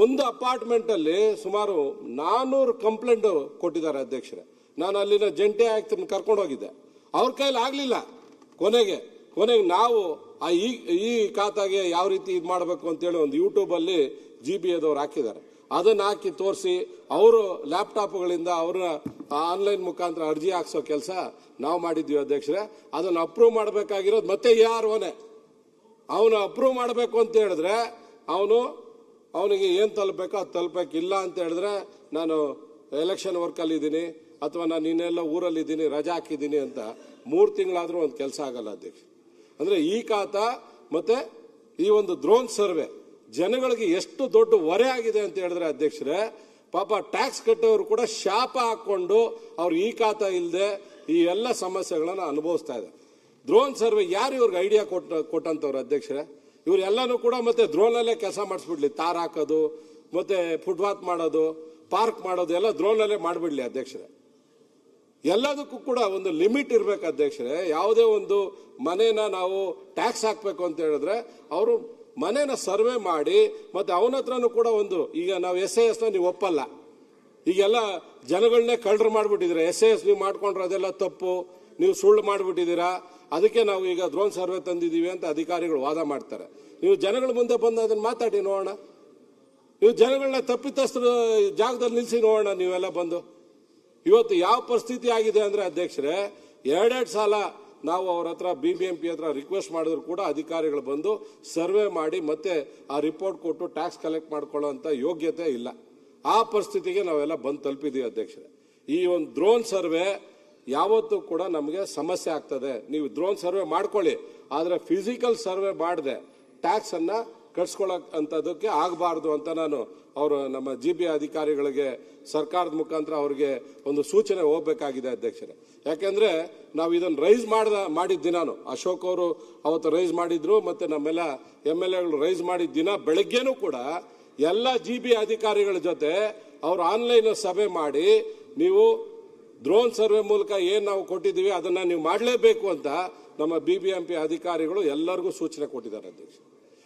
ಒಂದು ಅಪಾರ್ಟ್ಮೆಂಟ್ ಅಲ್ಲಿ ಸುಮಾರು 400 ಕಂಪ್ಲೇಂಟ್ ಕೊಟ್ಟಿದ್ದಾರೆ ಅಧ್ಯಕ್ಷರೇ. ನಾನು ಅಲ್ಲಿನ ಜಂಟಿ ಆಯುಕ್ತರನ್ನ ಕರ್ಕೊಂಡು ಹೋಗಿದ್ದೆ. ಅವ್ರ ಕೈಲಿ ಆಗ್ಲಿಲ್ಲ. ಕೊನೆಗೆ ನಾವು ಈ ಖಾತಾಗೆ ಯಾವ ರೀತಿ ಇದು ಮಾಡಬೇಕು ಅಂತೇಳಿ ಒಂದು ಯೂಟ್ಯೂಬ್ ಅಲ್ಲಿ GBAದವ್ರು ಹಾಕಿದ್ದಾರೆ. ಅದನ್ನ ಹಾಕಿ ತೋರಿಸಿ ಅವರು ಲ್ಯಾಪ್ಟಾಪ್ಗಳಿಂದ ಅವ್ರನ್ನ ಆನ್ಲೈನ್ ಮುಖಾಂತರ ಅರ್ಜಿ ಹಾಕ್ಸೋ ಕೆಲಸ ನಾವು ಮಾಡಿದ್ವಿ ಅಧ್ಯಕ್ಷರೇ. ಅದನ್ನ ಅಪ್ರೂವ್ ಮಾಡಬೇಕಾಗಿರೋದು ಮತ್ತೆ ಯಾರೋನೆ ಅವನು ಅಪ್ರೂವ್ ಮಾಡಬೇಕು ಅಂತ ಹೇಳಿದ್ರೆ ಅವನಿಗೆ ಏನು ತಲುಪಬೇಕೋ ಅದು ತಲುಪಬೇಕಿಲ್ಲ ಅಂತ ಹೇಳಿದ್ರೆ, ನಾನು ಎಲೆಕ್ಷನ್ ವರ್ಕಲ್ಲಿ ಇದ್ದೀನಿ ಅಥವಾ ನಾನು ಇನ್ನೆಲ್ಲ ಊರಲ್ಲಿದ್ದೀನಿ, ರಜಾ ಹಾಕಿದ್ದೀನಿ ಅಂತ 3 ತಿಂಗಳಾದ್ರೂ ಒಂದು ಕೆಲಸ ಆಗಲ್ಲ ಅಧ್ಯಕ್ಷ. ಅಂದ್ರೆ ಈ ಖಾತಾ ಮತ್ತೆ ಈ ಒಂದು ಡ್ರೋನ್ ಸರ್ವೆ ಜನಗಳಿಗೆ ಎಷ್ಟು ದೊಡ್ಡ ಹೊರೆ ಆಗಿದೆ ಅಂತ ಹೇಳಿದ್ರೆ ಅಧ್ಯಕ್ಷರೇ, ಪಾಪ ಟ್ಯಾಕ್ಸ್ ಕಟ್ಟೋರು ಕೂಡ ಶಾಪ ಹಾಕೊಂಡು ಅವ್ರು ಈ ಖಾತಾ ಇಲ್ಲದೆ ಈ ಎಲ್ಲ ಸಮಸ್ಯೆಗಳನ್ನ ಅನುಭವಿಸ್ತಾ ಇದೆ. ಡ್ರೋನ್ ಸರ್ವೆ ಯಾರು ಇವ್ರಿಗೆ ಐಡಿಯಾ ಕೊಟ್ಟಂತವ್ರು ಅಧ್ಯಕ್ಷರೇ? ಇವರೆಲ್ಲಾನು ಕೂಡ ಮತ್ತೆ ಡ್ರೋನಲ್ಲೇ ಕೆಲಸ ಮಾಡಿಸ್ಬಿಡ್ಲಿ. ತಾರ್ ಹಾಕೋದು ಮತ್ತೆ ಫುಟ್ಪಾತ್ ಮಾಡೋದು, ಪಾರ್ಕ್ ಮಾಡೋದು ಎಲ್ಲ ಡ್ರೋನಲ್ಲೇ ಮಾಡಿಬಿಡ್ಲಿ ಅಧ್ಯಕ್ಷರೇ. ಎಲ್ಲದಕ್ಕೂ ಕೂಡ ಒಂದು ಲಿಮಿಟ್ ಇರ್ಬೇಕು ಅಧ್ಯಕ್ಷರೇ. ಯಾವುದೇ ಒಂದು ಮನೇನ ನಾವು ಟ್ಯಾಕ್ಸ್ ಹಾಕ್ಬೇಕು ಅಂತ ಹೇಳಿದ್ರೆ ಅವರು ಮನೇನ ಸರ್ವೆ ಮಾಡಿ ಮತ್ತೆ ಅವನ ಹತ್ರನೂ ಕೂಡ ಒಂದು, ಈಗ ನಾವು SAS ನ ನೀವು ಒಪ್ಪಲ್ಲ, ಈಗೆಲ್ಲ ಜನಗಳನ್ನೇ ಕಳ್ಳರು ಮಾಡ್ಬಿಟ್ಟಿದ್ರೆ, SAS ನೀವು ಮಾಡ್ಕೊಂಡ್ರೆ ಅದೆಲ್ಲ ತಪ್ಪು, ನೀವು ಸುಳ್ಳು ಮಾಡ್ಬಿಟ್ಟಿದ್ದೀರಾ, ಅದಕ್ಕೆ ನಾವು ಈಗ ಡ್ರೋನ್ ಸರ್ವೆ ತಂದಿದ್ದೀವಿ ಅಂತ ಅಧಿಕಾರಿಗಳು ವಾದ ಮಾಡ್ತಾರೆ. ನೀವು ಜನಗಳ ಮುಂದೆ ಬಂದು ಅದನ್ನ ಮಾತಾಡಿ ನೋಡೋಣ. ನೀವು ಜನಗಳನ್ನ ತಪ್ಪಿತಸ್ಥರ ಜಾಗದಲ್ಲಿ ನಿಲ್ಲಿಸಿ ನೋಡೋಣ. ನೀವೆಲ್ಲ ಬಂದು ಇವತ್ತು ಯಾವ ಪರಿಸ್ಥಿತಿ ಆಗಿದೆ ಅಂದ್ರೆ ಅಧ್ಯಕ್ಷರೇ, 2 ಸಲ ನಾವು ಅವ್ರ ಹತ್ರ BBMP ಹತ್ರ ರಿಕ್ವೆಸ್ಟ್ ಮಾಡಿದ್ರು ಕೂಡ ಅಧಿಕಾರಿಗಳು ಬಂದು ಸರ್ವೆ ಮಾಡಿ ಮತ್ತೆ ಆ ರಿಪೋರ್ಟ್ ಕೊಟ್ಟು ಟ್ಯಾಕ್ಸ್ ಕಲೆಕ್ಟ್ ಮಾಡ್ಕೊಳ್ಳೋ ಅಂತ ಯೋಗ್ಯತೆ ಇಲ್ಲ. ಆ ಪರಿಸ್ಥಿತಿಗೆ ನಾವೆಲ್ಲ ಬಂದು ತಲುಪಿದೀವಿ ಅಧ್ಯಕ್ಷರೇ. ಈ ಒಂದು ಡ್ರೋನ್ ಸರ್ವೆ ಯಾವತ್ತೂ ಕೂಡ ನಮಗೆ ಸಮಸ್ಯೆ ಆಗ್ತದೆ. ನೀವು ಡ್ರೋನ್ ಸರ್ವೆ ಮಾಡ್ಕೊಳ್ಳಿ, ಆದ್ರೆ ಫಿಸಿಕಲ್ ಸರ್ವೆ ಮಾಡದೆ ಟ್ಯಾಕ್ಸ್ ಅನ್ನ ಕಟ್ಸ್ಕೊಳ್ಳಕ್ ಅಂತದಕ್ಕೆ ಆಗಬಾರ್ದು ಅಂತ ನಾನು ನಮ್ಮ GBA ಅಧಿಕಾರಿಗಳಿಗೆ ಸರ್ಕಾರದ ಮುಖಾಂತರ ಅವ್ರಿಗೆ ಒಂದು ಸೂಚನೆ ಹೋಗ್ಬೇಕಾಗಿದೆ ಅಧ್ಯಕ್ಷರೇ. ಯಾಕೆಂದ್ರೆ ನಾವು ಇದನ್ನು ರೈಸ್ ಮಾಡಿದ ದಿನಾನು ಅಶೋಕ್ ಅವರು ಅವತ್ತು ರೈಸ್ ಮಾಡಿದ್ರು, ಮತ್ತೆ ನಮ್ಮೆಲ್ಲ MLAಗಳು ರೈಸ್ ಮಾಡಿದ ದಿನ ಬೆಳಗ್ಗೆನೂ ಕೂಡ ಎಲ್ಲ GBA ಅಧಿಕಾರಿಗಳ ಜೊತೆ ಅವ್ರು ಆನ್ಲೈನ್ ಸಭೆ ಮಾಡಿ, ನೀವು ಡ್ರೋನ್ ಸರ್ವೆ ಮೂಲಕ ಏನ್ ನಾವು ಕೊಟ್ಟಿದ್ದೀವಿ ಅದನ್ನ ನೀವು ಮಾಡಲೇಬೇಕು ಅಂತ ನಮ್ಮ BBMP ಅಧಿಕಾರಿಗಳು ಎಲ್ಲರಿಗೂ ಸೂಚನೆ ಕೊಟ್ಟಿದ್ದಾರೆ ಅಧ್ಯಕ್ಷ.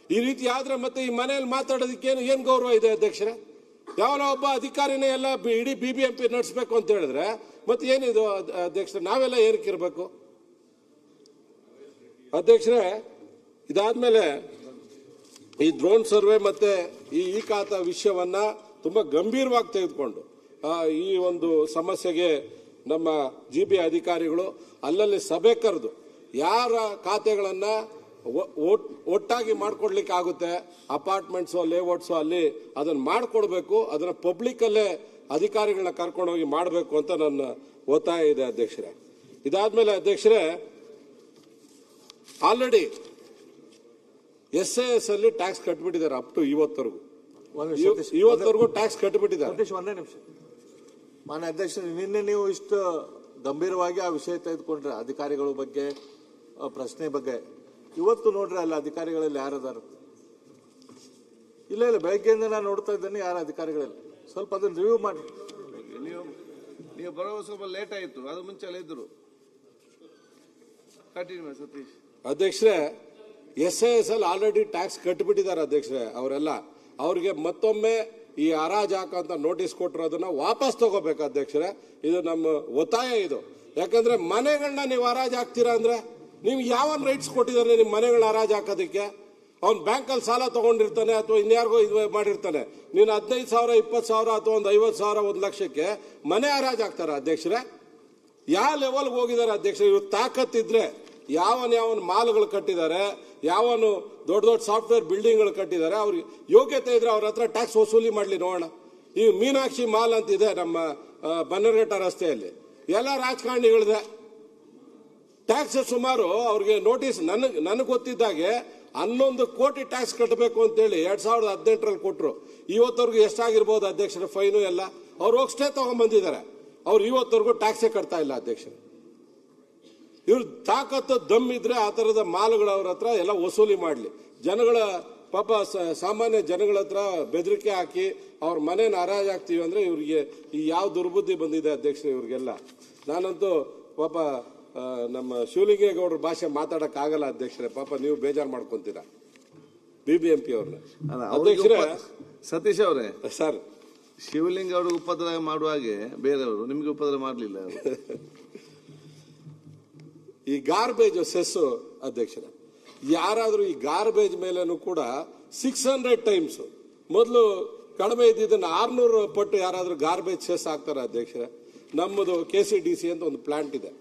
ಈ ರೀತಿ ಆದ್ರೆ ಮತ್ತೆ ಈ ಮನೆಯಲ್ಲಿ ಮಾತಾಡೋದಕ್ಕೆ ಏನ್ ಗೌರವ ಇದೆ ಅಧ್ಯಕ್ಷರೇ? ಯಾವನೋ ಒಬ್ಬ ಅಧಿಕಾರಿನೇ ಎಲ್ಲ ಇಡೀ BBMP ನಡೆಸಬೇಕು ಅಂತ ಹೇಳಿದ್ರೆ ಮತ್ತೆ ಏನಿದು ಅಧ್ಯಕ್ಷರೇ? ನಾವೆಲ್ಲ ಏನಕ್ಕಿರ್ಬೇಕು ಅಧ್ಯಕ್ಷರೇ? ಇದಾದ್ಮೇಲೆ ಈ ಡ್ರೋನ್ ಸರ್ವೆ ಮತ್ತೆ ಈ ಖಾತಾ ವಿಷಯವನ್ನ ತುಂಬಾ ಗಂಭೀರವಾಗಿ ತೆಗೆದುಕೊಂಡು ಈ ಒಂದು ಸಮಸ್ಯೆಗೆ ನಮ್ಮ GBA ಅಧಿಕಾರಿಗಳು ಅಲ್ಲಲ್ಲಿ ಸಭೆ ಕರೆದು ಯಾರ ಖಾತೆಗಳನ್ನ ಒಟ್ಟಾಗಿ ಮಾಡ್ಕೊಡ್ಲಿಕ್ಕೆ ಆಗುತ್ತೆ. ಅಪಾರ್ಟ್ಮೆಂಟ್ಸು ಲೇಔಟ್ಸು ಅಲ್ಲಿ ಅದನ್ನ ಮಾಡಿಕೊಡ್ಬೇಕು. ಅದನ್ನ ಪಬ್ಲಿಕ್ಕಲ್ಲೇ ಅಧಿಕಾರಿಗಳನ್ನ ಕರ್ಕೊಂಡೋಗಿ ಮಾಡಬೇಕು ಅಂತ ನನ್ನ ಒತ್ತಾಯ ಇದೆ ಅಧ್ಯಕ್ಷರೇ. ಇದಾದ್ಮೇಲೆ ಅಧ್ಯಕ್ಷರೇ, ಆಲ್ರೆಡಿ SAS ಅಲ್ಲಿ ಟ್ಯಾಕ್ಸ್ ಕಟ್ಬಿಟ್ಟಿದ್ದಾರೆ. ಅಪ್ ಟು ಇವತ್ತವರೆಗೂ ಟ್ಯಾಕ್ಸ್ ಕಟ್ಬಿಟ್ಟಿದ್ದಾರೆ. ಒಂದೇ ನಿಮಿಷ ಮಾನ್ಯ ಅಧ್ಯಕ್ಷ, ನಿನ್ನೆ ನೀವು ಇಷ್ಟು ಗಂಭೀರವಾಗಿ ಆ ವಿಷಯ ತೆಗೆದುಕೊಂಡ್ರೆ ಅಧಿಕಾರಿಗಳ ಬಗ್ಗೆ ಪ್ರಶ್ನೆ ಬಗ್ಗೆ, ಇವತ್ತು ನೋಡ್ರಿ ಅಲ್ಲಿ ಅಧಿಕಾರಿಗಳಲ್ಲಿ ಯಾರದಾರ? ಇಲ್ಲ ಬೆಳಗ್ಗೆಯಿಂದ ನಾನು ನೋಡ್ತಾ ಇದ್ದೇನೆ ಯಾರು ಅಧಿಕಾರಿಗಳಲ್ಲಿ. ಸ್ವಲ್ಪ ಅದನ್ನ ರಿವ್ಯೂ ಮಾಡಿ. ನೀವು ಬರೋ ಸ್ವಲ್ಪ ಲೇಟ್ ಆಯಿತು, ಅದು ಮುಂಚೆ ಎಲ್ಲ ಇದ್ರು. ಸತೀಶ್ ಅಧ್ಯಕ್ಷರೇ, SAS ಅಲ್ಲಿ ಆಲ್ರೆಡಿ ಟ್ಯಾಕ್ಸ್ ಕಟ್ಬಿಟ್ಟಿದ್ದಾರೆ ಅಧ್ಯಕ್ಷರೇ. ಅವರೆಲ್ಲ ಅವ್ರಿಗೆ ಮತ್ತೊಮ್ಮೆ ಈ ಹರಾಜು ಹಾಕಂತ ನೋಟಿಸ್ ಕೊಟ್ಟರು, ಅದನ್ನ ವಾಪಸ್ ತಗೋಬೇಕು ಅಧ್ಯಕ್ಷರೇ. ಇದು ನಮ್ಮ ಒತ್ತಾಯ ಇದು. ಯಾಕಂದ್ರೆ ಮನೆಗಳನ್ನ ನೀವು ಹರಾಜು ಹಾಕ್ತೀರಾ ಅಂದ್ರೆ ನೀವು ಯಾವನ್ ರೈಟ್ಸ್ ಕೊಟ್ಟಿದ್ದಾರೆ ನಿಮ್ಮ ಮನೆಗಳನ್ನ ಹರಾಜು ಹಾಕೋದಕ್ಕೆ? ಅವ್ನು ಬ್ಯಾಂಕಲ್ಲಿ ಸಾಲ ತಗೊಂಡಿರ್ತಾನೆ ಅಥವಾ ಇನ್ಯಾರಿಗೋ ಇದು ಮಾಡಿರ್ತಾನೆ. ನೀನು 15,000, 20,000 ಅಥವಾ ಒಂದು 50,000, 1 ಲಕ್ಷಕ್ಕೆ ಮನೆ ಹರಾಜು ಹಾಕ್ತಾರ ಅಧ್ಯಕ್ಷರೇ? ಯಾವ ಲೆವೆಲ್ಗೆ ಹೋಗಿದ್ದಾರೆ ಅಧ್ಯಕ್ಷರೇ? ಇವ್ರು ತಾಕತ್ತಿದ್ರೆ ಯಾವನ್ ಮಾಲ್ಗಳು ಕಟ್ಟಿದ್ದಾರೆ, ಯಾವನು ದೊಡ್ಡ ದೊಡ್ಡ ಸಾಫ್ಟ್ವೇರ್ ಬಿಲ್ಡಿಂಗ್ಗಳು ಕಟ್ಟಿದ್ದಾರೆ, ಅವ್ರಿಗೆ ಯೋಗ್ಯತೆ ಇದ್ರೆ ಅವ್ರ ಹತ್ರ ಟ್ಯಾಕ್ಸ್ ವಸೂಲಿ ಮಾಡ್ಲಿ ನೋಡೋಣ. ಈ ಮೀನಾಕ್ಷಿ ಮಾಲ್ ಅಂತಿದೆ ನಮ್ಮ ಬನ್ನರ್ಘಟ್ಟ ರಸ್ತೆಯಲ್ಲಿ, ಎಲ್ಲ ರಾಜಕಾರಣಿಗಳಿದೆ. ಟ್ಯಾಕ್ಸ್ ಸುಮಾರು ಅವ್ರಿಗೆ ನೋಟಿಸ್ ನನಗೆ ಗೊತ್ತಿದ್ದಾಗೆ 11 ಕೋಟಿ ಟ್ಯಾಕ್ಸ್ ಕಟ್ಟಬೇಕು ಅಂತೇಳಿ 2018ರಲ್ಲಿ ಕೊಟ್ಟರು. ಇವತ್ತವರೆಗೂ ಎಷ್ಟಾಗಿರ್ಬೋದು ಅಧ್ಯಕ್ಷರ ಫೈನು ಎಲ್ಲ? ಅವ್ರು ಹೋಗಿ ಸ್ಟೇ ತಗೊಂಡ್ಬಂದಿದ್ದಾರೆ. ಅವ್ರು ಇವತ್ತವರೆಗೂ ಟ್ಯಾಕ್ಸೇ ಕಟ್ತಾ ಇಲ್ಲ ಅಧ್ಯಕ್ಷರು. ಇವ್ರ ತಾಕತ್ತು ದಮ್ ಇದ್ರೆ ಆ ತರದ ಮಾಲ್ಗಳ ಅವ್ರ ಹತ್ರ ಎಲ್ಲ ವಸೂಲಿ ಮಾಡಲಿ. ಜನಗಳ ಪಾಪ ಸಾಮಾನ್ಯ ಜನಗಳ ಹತ್ರ ಬೆದರಿಕೆ ಹಾಕಿ ಅವ್ರ ಮನೇನ ಹರಾಜು ಹಾಕ್ತೀವಿ ಅಂದ್ರೆ ಇವ್ರಿಗೆ ಈ ಯಾವ ದುರ್ಬುದ್ಧಿ ಬಂದಿದೆ ಅಧ್ಯಕ್ಷರು ಇವ್ರಿಗೆಲ್ಲ. ನಾನಂತೂ ಪಾಪ ನಮ್ಮ ಶಿವಲಿಂಗೇಗೌಡರ ಭಾಷೆ ಮಾತಾಡಕ್ ಆಗಲ್ಲ ಅಧ್ಯಕ್ಷರೇ. ಪಾಪ ನೀವು ಬೇಜಾರು ಮಾಡ್ಕೊಂತೀರಾ BBMP ಅವ್ರನ್ನ. ಅಧ್ಯಕ್ಷರೇ, ಸತೀಶ್ ಅವರೇ, ಸರ್, ಶಿವಲಿಂಗ ಅವ್ರಿಗೆ ಉಪದ್ರ ಮಾಡುವಾಗೆ ಬೇರೆಯವರು ನಿಮ್ಗೆ ಉಪದ್ರ ಮಾಡಲಿಲ್ಲ. ಈ ಗಾರ್ಬೇಜ್ ಸೆಸ್ ಅಧ್ಯಕ್ಷರೇ, ಯಾರಾದ್ರೂ ಈ ಗಾರ್ಬೇಜ್ ಮೇಲೇನು ಕೂಡ 600 ಟೈಮ್ಸ್ ಮೊದಲು ಕಡಿಮೆ ಇದ್ದಿದ್ದನ್ನು 600 ಪಟ್ಟು ಯಾರಾದ್ರೂ ಗಾರ್ಬೇಜ್ ಸೆಸ್ ಹಾಕ್ತಾರೆ ಅಧ್ಯಕ್ಷರೇ. ನಮ್ಮದು KCDC ಅಂತ ಒಂದು ಪ್ಲಾಂಟ್ ಇದೆ.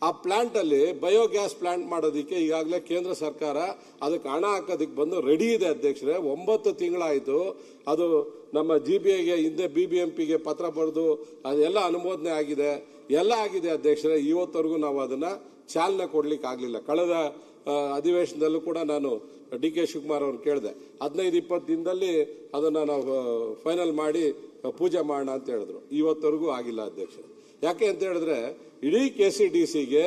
ಆ ಪ್ಲಾಂಟ್ ಅಲ್ಲಿ ಬಯೋಗ್ಯಾಸ್ ಪ್ಲಾಂಟ್ ಮಾಡೋದಕ್ಕೆ ಈಗಾಗಲೇ ಕೇಂದ್ರ ಸರ್ಕಾರ ಅದಕ್ಕೆ ಹಣ ಹಾಕೋದಕ್ಕೆ ಬಂದು ರೆಡಿ ಇದೆ ಅಧ್ಯಕ್ಷರೇ. 9 ತಿಂಗಳಾಯಿತು. ಅದು ನಮ್ಮ GBIಗೆ ಹಿಂದೆ BBMPಗೆ ಪತ್ರ ಬರೆದು ಅದೆಲ್ಲ ಅನುಮೋದನೆ ಆಗಿದೆ, ಎಲ್ಲ ಆಗಿದೆ ಅಧ್ಯಕ್ಷರೇ. ಇವತ್ತವರೆಗೂ ನಾವು ಅದನ್ನ ಚಾಲನೆ ಕೊಡ್ಲಿಕ್ಕೆ ಆಗ್ಲಿಲ್ಲ. ಕಳೆದ ಅಧಿವೇಶನದಲ್ಲೂ ಕೂಡ ನಾನು DK ಶಿವಕುಮಾರ್ ಅವ್ರನ್ನ ಕೇಳಿದೆ, 15-20 ದಿನದಲ್ಲಿ ಅದನ್ನ ನಾವು ಫೈನಲ್ ಮಾಡಿ ಪೂಜೆ ಮಾಡೋಣ ಅಂತ ಹೇಳಿದ್ರು. ಇವತ್ತವರೆಗೂ ಆಗಿಲ್ಲ ಅಧ್ಯಕ್ಷರೇ. ಯಾಕೆ ಅಂತ ಹೇಳಿದ್ರೆ ಇಡೀ KCDCಗೆ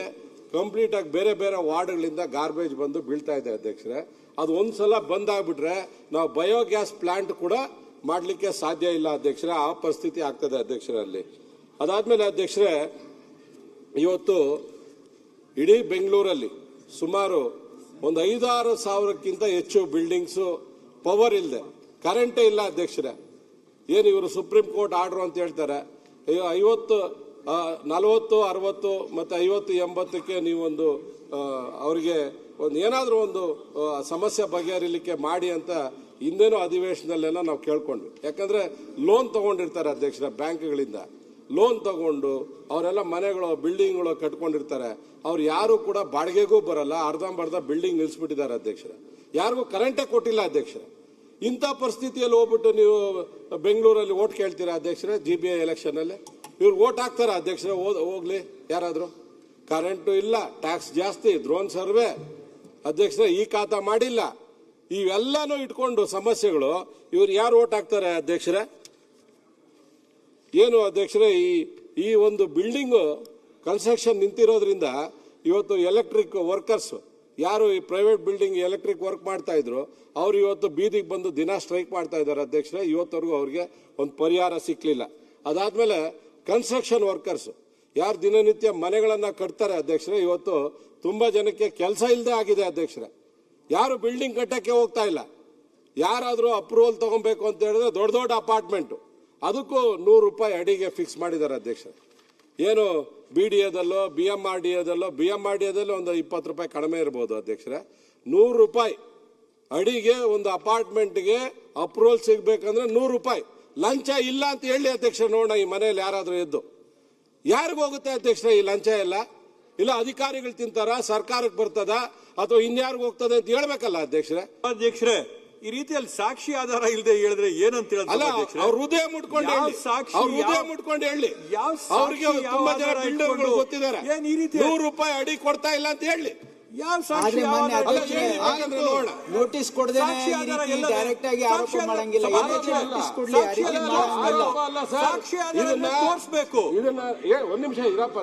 ಕಂಪ್ಲೀಟ್ ಆಗಿ ಬೇರೆ ಬೇರೆ ವಾರ್ಡ್ಗಳಿಂದ ಗಾರ್ಬೇಜ್ ಬಂದು ಬೀಳ್ತಾ ಇದೆ ಅಧ್ಯಕ್ಷರೇ. ಅದು ಒಂದ್ಸಲ ಬಂದಾಗ್ಬಿಟ್ರೆ ನಾವು ಬಯೋಗ್ಯಾಸ್ ಪ್ಲಾಂಟ್ ಕೂಡ ಮಾಡ್ಲಿಕ್ಕೆ ಸಾಧ್ಯ ಇಲ್ಲ ಅಧ್ಯಕ್ಷರೇ. ಆ ಪರಿಸ್ಥಿತಿ ಆಗ್ತದೆ ಅಧ್ಯಕ್ಷರೇ ಅಲ್ಲಿ. ಅದಾದ್ಮೇಲೆ ಅಧ್ಯಕ್ಷರೇ, ಇವತ್ತು ಇಡೀ ಬೆಂಗಳೂರಲ್ಲಿ ಸುಮಾರು ಒಂದು 5-6 ಸಾವಿರಕ್ಕಿಂತ ಹೆಚ್ಚು ಬಿಲ್ಡಿಂಗ್ಸು ಪವರ್ ಇಲ್ಲದೆ, ಕರೆಂಟೇ ಇಲ್ಲ ಅಧ್ಯಕ್ಷರೇ. ಏನು ಇವರು ಸುಪ್ರೀಂ ಕೋರ್ಟ್ ಆರ್ಡರ್ ಅಂತ ಹೇಳ್ತಾರೆ, 50, 40, 60 ಮತ್ತೆ 50, 80ಕ್ಕೆ ನೀವೊಂದು ಅವರಿಗೆ ಒಂದು ಏನಾದರೂ ಒಂದು ಸಮಸ್ಯೆ ಬಗೆಹರಿಲಿಕ್ಕೆ ಮಾಡಿ ಅಂತ ಹಿಂದೇನೋ ಅಧಿವೇಶನದಲ್ಲೆಲ್ಲ ನಾವು ಕೇಳ್ಕೊಂಡ್ವಿ. ಯಾಕಂದ್ರೆ ಲೋನ್ ತಗೊಂಡಿರ್ತಾರೆ ಅಧ್ಯಕ್ಷರ, ಬ್ಯಾಂಕ್ಗಳಿಂದ ಲೋನ್ ತಗೊಂಡು ಅವರೆಲ್ಲ ಮನೆಗಳು ಬಿಲ್ಡಿಂಗ್ಗಳು ಕಟ್ಕೊಂಡಿರ್ತಾರೆ. ಅವ್ರು ಯಾರು ಕೂಡ ಬಾಡಿಗೆಗೂ ಬರಲ್ಲ, ಅರ್ಧಂಬರ್ಧ ಬಿಲ್ಡಿಂಗ್ ನಿಲ್ಸ್ಬಿಟ್ಟಿದ್ದಾರೆ ಅಧ್ಯಕ್ಷರ. ಯಾರಿಗೂ ಕರೆಂಟೇ ಕೊಟ್ಟಿಲ್ಲ ಅಧ್ಯಕ್ಷರ. ಇಂಥ ಪರಿಸ್ಥಿತಿಯಲ್ಲಿ ಹೋಗ್ಬಿಟ್ಟು ನೀವು ಬೆಂಗಳೂರಲ್ಲಿ ಓಟ್ ಕೇಳ್ತೀರಾ ಅಧ್ಯಕ್ಷರೇ? GBI ಎಲೆಕ್ಷನ್ ಅಲ್ಲಿ ಇವ್ರು ಓಟ್ ಹಾಕ್ತಾರ ಅಧ್ಯಕ್ಷರೇ? ಹೋಗ್ಲಿ ಯಾರಾದ್ರೂ. ಕರೆಂಟು ಇಲ್ಲ, ಟ್ಯಾಕ್ಸ್ ಜಾಸ್ತಿ, ಡ್ರೋನ್ ಸರ್ವೆ ಅಧ್ಯಕ್ಷರೇ, ಈ ಖಾತಾ ಮಾಡಿಲ್ಲ, ಇವೆಲ್ಲಾನು ಇಟ್ಕೊಂಡು ಸಮಸ್ಯೆಗಳು ಇವ್ರು ಯಾರು ಓಟ್ ಹಾಕ್ತಾರೆ ಅಧ್ಯಕ್ಷರೇ? ಏನು ಅಧ್ಯಕ್ಷರೇ, ಈ ಒಂದು ಬಿಲ್ಡಿಂಗ್ ಕನ್ಸ್ಟ್ರಕ್ಷನ್ ನಿಂತಿರೋದ್ರಿಂದ ಇವತ್ತು ಎಲೆಕ್ಟ್ರಿಕ್ ವರ್ಕರ್ಸ್ ಯಾರು ಈ ಪ್ರೈವೇಟ್ ಬಿಲ್ಡಿಂಗ್ ಎಲೆಕ್ಟ್ರಿಕ್ ವರ್ಕ್ ಮಾಡ್ತಾ ಇದ್ರು ಅವ್ರು ಇವತ್ತು ಬೀದಿಗೆ ಬಂದು ದಿನ ಸ್ಟ್ರೈಕ್ ಮಾಡ್ತಾ ಇದ್ದಾರೆ ಅಧ್ಯಕ್ಷರೇ. ಇವತ್ತವರೆಗೂ ಅವ್ರಿಗೆ ಒಂದು ಪರಿಹಾರ ಸಿಕ್ಲಿಲ್ಲ. ಅದಾದ್ಮೇಲೆ ಕನ್ಸ್ಟ್ರಕ್ಷನ್ ವರ್ಕರ್ಸ್ ಯಾರು ದಿನನಿತ್ಯ ಮನೆಗಳನ್ನ ಕಟ್ತಾರೆ ಅಧ್ಯಕ್ಷರೇ, ಇವತ್ತು ತುಂಬಾ ಜನಕ್ಕೆ ಕೆಲಸ ಇಲ್ಲದೆ ಆಗಿದೆ ಅಧ್ಯಕ್ಷರೇ. ಯಾರು ಬಿಲ್ಡಿಂಗ್ ಕಟ್ಟಕ್ಕೆ ಹೋಗ್ತಾ ಇಲ್ಲ. ಯಾರಾದ್ರೂ ಅಪ್ರೂವಲ್ ತಗೊಬೇಕು ಅಂತ ಹೇಳಿದ್ರೆ ದೊಡ್ಡ ದೊಡ್ಡ ಅಪಾರ್ಟ್ಮೆಂಟ್, ಅದಕ್ಕೂ 100 ರೂಪಾಯಿ ಅಡಿಗೆ ಫಿಕ್ಸ್ ಮಾಡಿದ್ದಾರೆ ಅಧ್ಯಕ್ಷರೇ. ಏನು BDAದಲ್ಲೋ BMRDAದಲ್ಲೋ ಒಂದು 20 ರೂಪಾಯಿ ಕಡಿಮೆ ಇರ್ಬೋದು ಅಧ್ಯಕ್ಷರೇ. 100 ರೂಪಾಯಿ ಅಡಿಗೆ ಒಂದು ಅಪಾರ್ಟ್ಮೆಂಟ್ಗೆ ಅಪ್ರೂವಲ್ ಸಿಗ್ಬೇಕಂದ್ರೆ 100 ರೂಪಾಯಿ. ಲಂಚ ಇಲ್ಲ ಅಂತ ಹೇಳಿ ಅಧ್ಯಕ್ಷ, ನೋಡೋಣ ಈ ಮನೆಯಲ್ಲಿ ಯಾರಾದ್ರೂ ಎದ್ದು ಯಾರಿಗೂ ಹೋಗುತ್ತೆ ಅಧ್ಯಕ್ಷರೇ ಈ ಲಂಚ ಎಲ್ಲ? ಇಲ್ಲ ಅಧಿಕಾರಿಗಳು ತಿಂತಾರ, ಸರ್ಕಾರಕ್ಕೆ ಬರ್ತದ ಅಥವಾ ಇನ್ಯಾರಿಗೂ ಹೋಗ್ತದೆ ಅಂತ ಹೇಳ್ಬೇಕಲ್ಲ ಅಧ್ಯಕ್ಷರೇ. ಅಧ್ಯಕ್ಷರೇ, ಈ ರೀತಿಯಲ್ಲಿ ಸಾಕ್ಷಿ ಆಧಾರ ಇಲ್ಲದೆ ಹೇಳಿದ್ರೆ ಏನಂತ ಅಲ್ಲ, ಅವ್ರ ಹೃದಯ ಮುಟ್ಕೊಂಡು ಹೇಳಿ, ಅವ್ರ ಹೃದಯ ಮುಟ್ಕೊಂಡು ಹೇಳಿ. ಅವ್ರಿಗೆ ತುಂಬಾ ಜನ ಬಿಲ್ಡರ್ಗಳು ಗೊತ್ತಿದ್ದಾರೆ, ₹100 ಅಡಿ ಕೊಡ್ತಾ ಇಲ್ಲ ಅಂತ ಹೇಳಿ. ನೋಟಿಸ್ ಕೊಡದೆ ಡೈರೆಕ್ಟ್ ಆಗಿ ಆರೋಪ ಮಾಡಂಗಿಲ್ಲ. ನೋಟಿಸ್ ಕೊಡ್ಲಿ, ತೋರಿಸಬೇಕು. ಇದನ್ನ ಒಂದ್ ನಿಮಿಷ ಇರಪ್ಪ.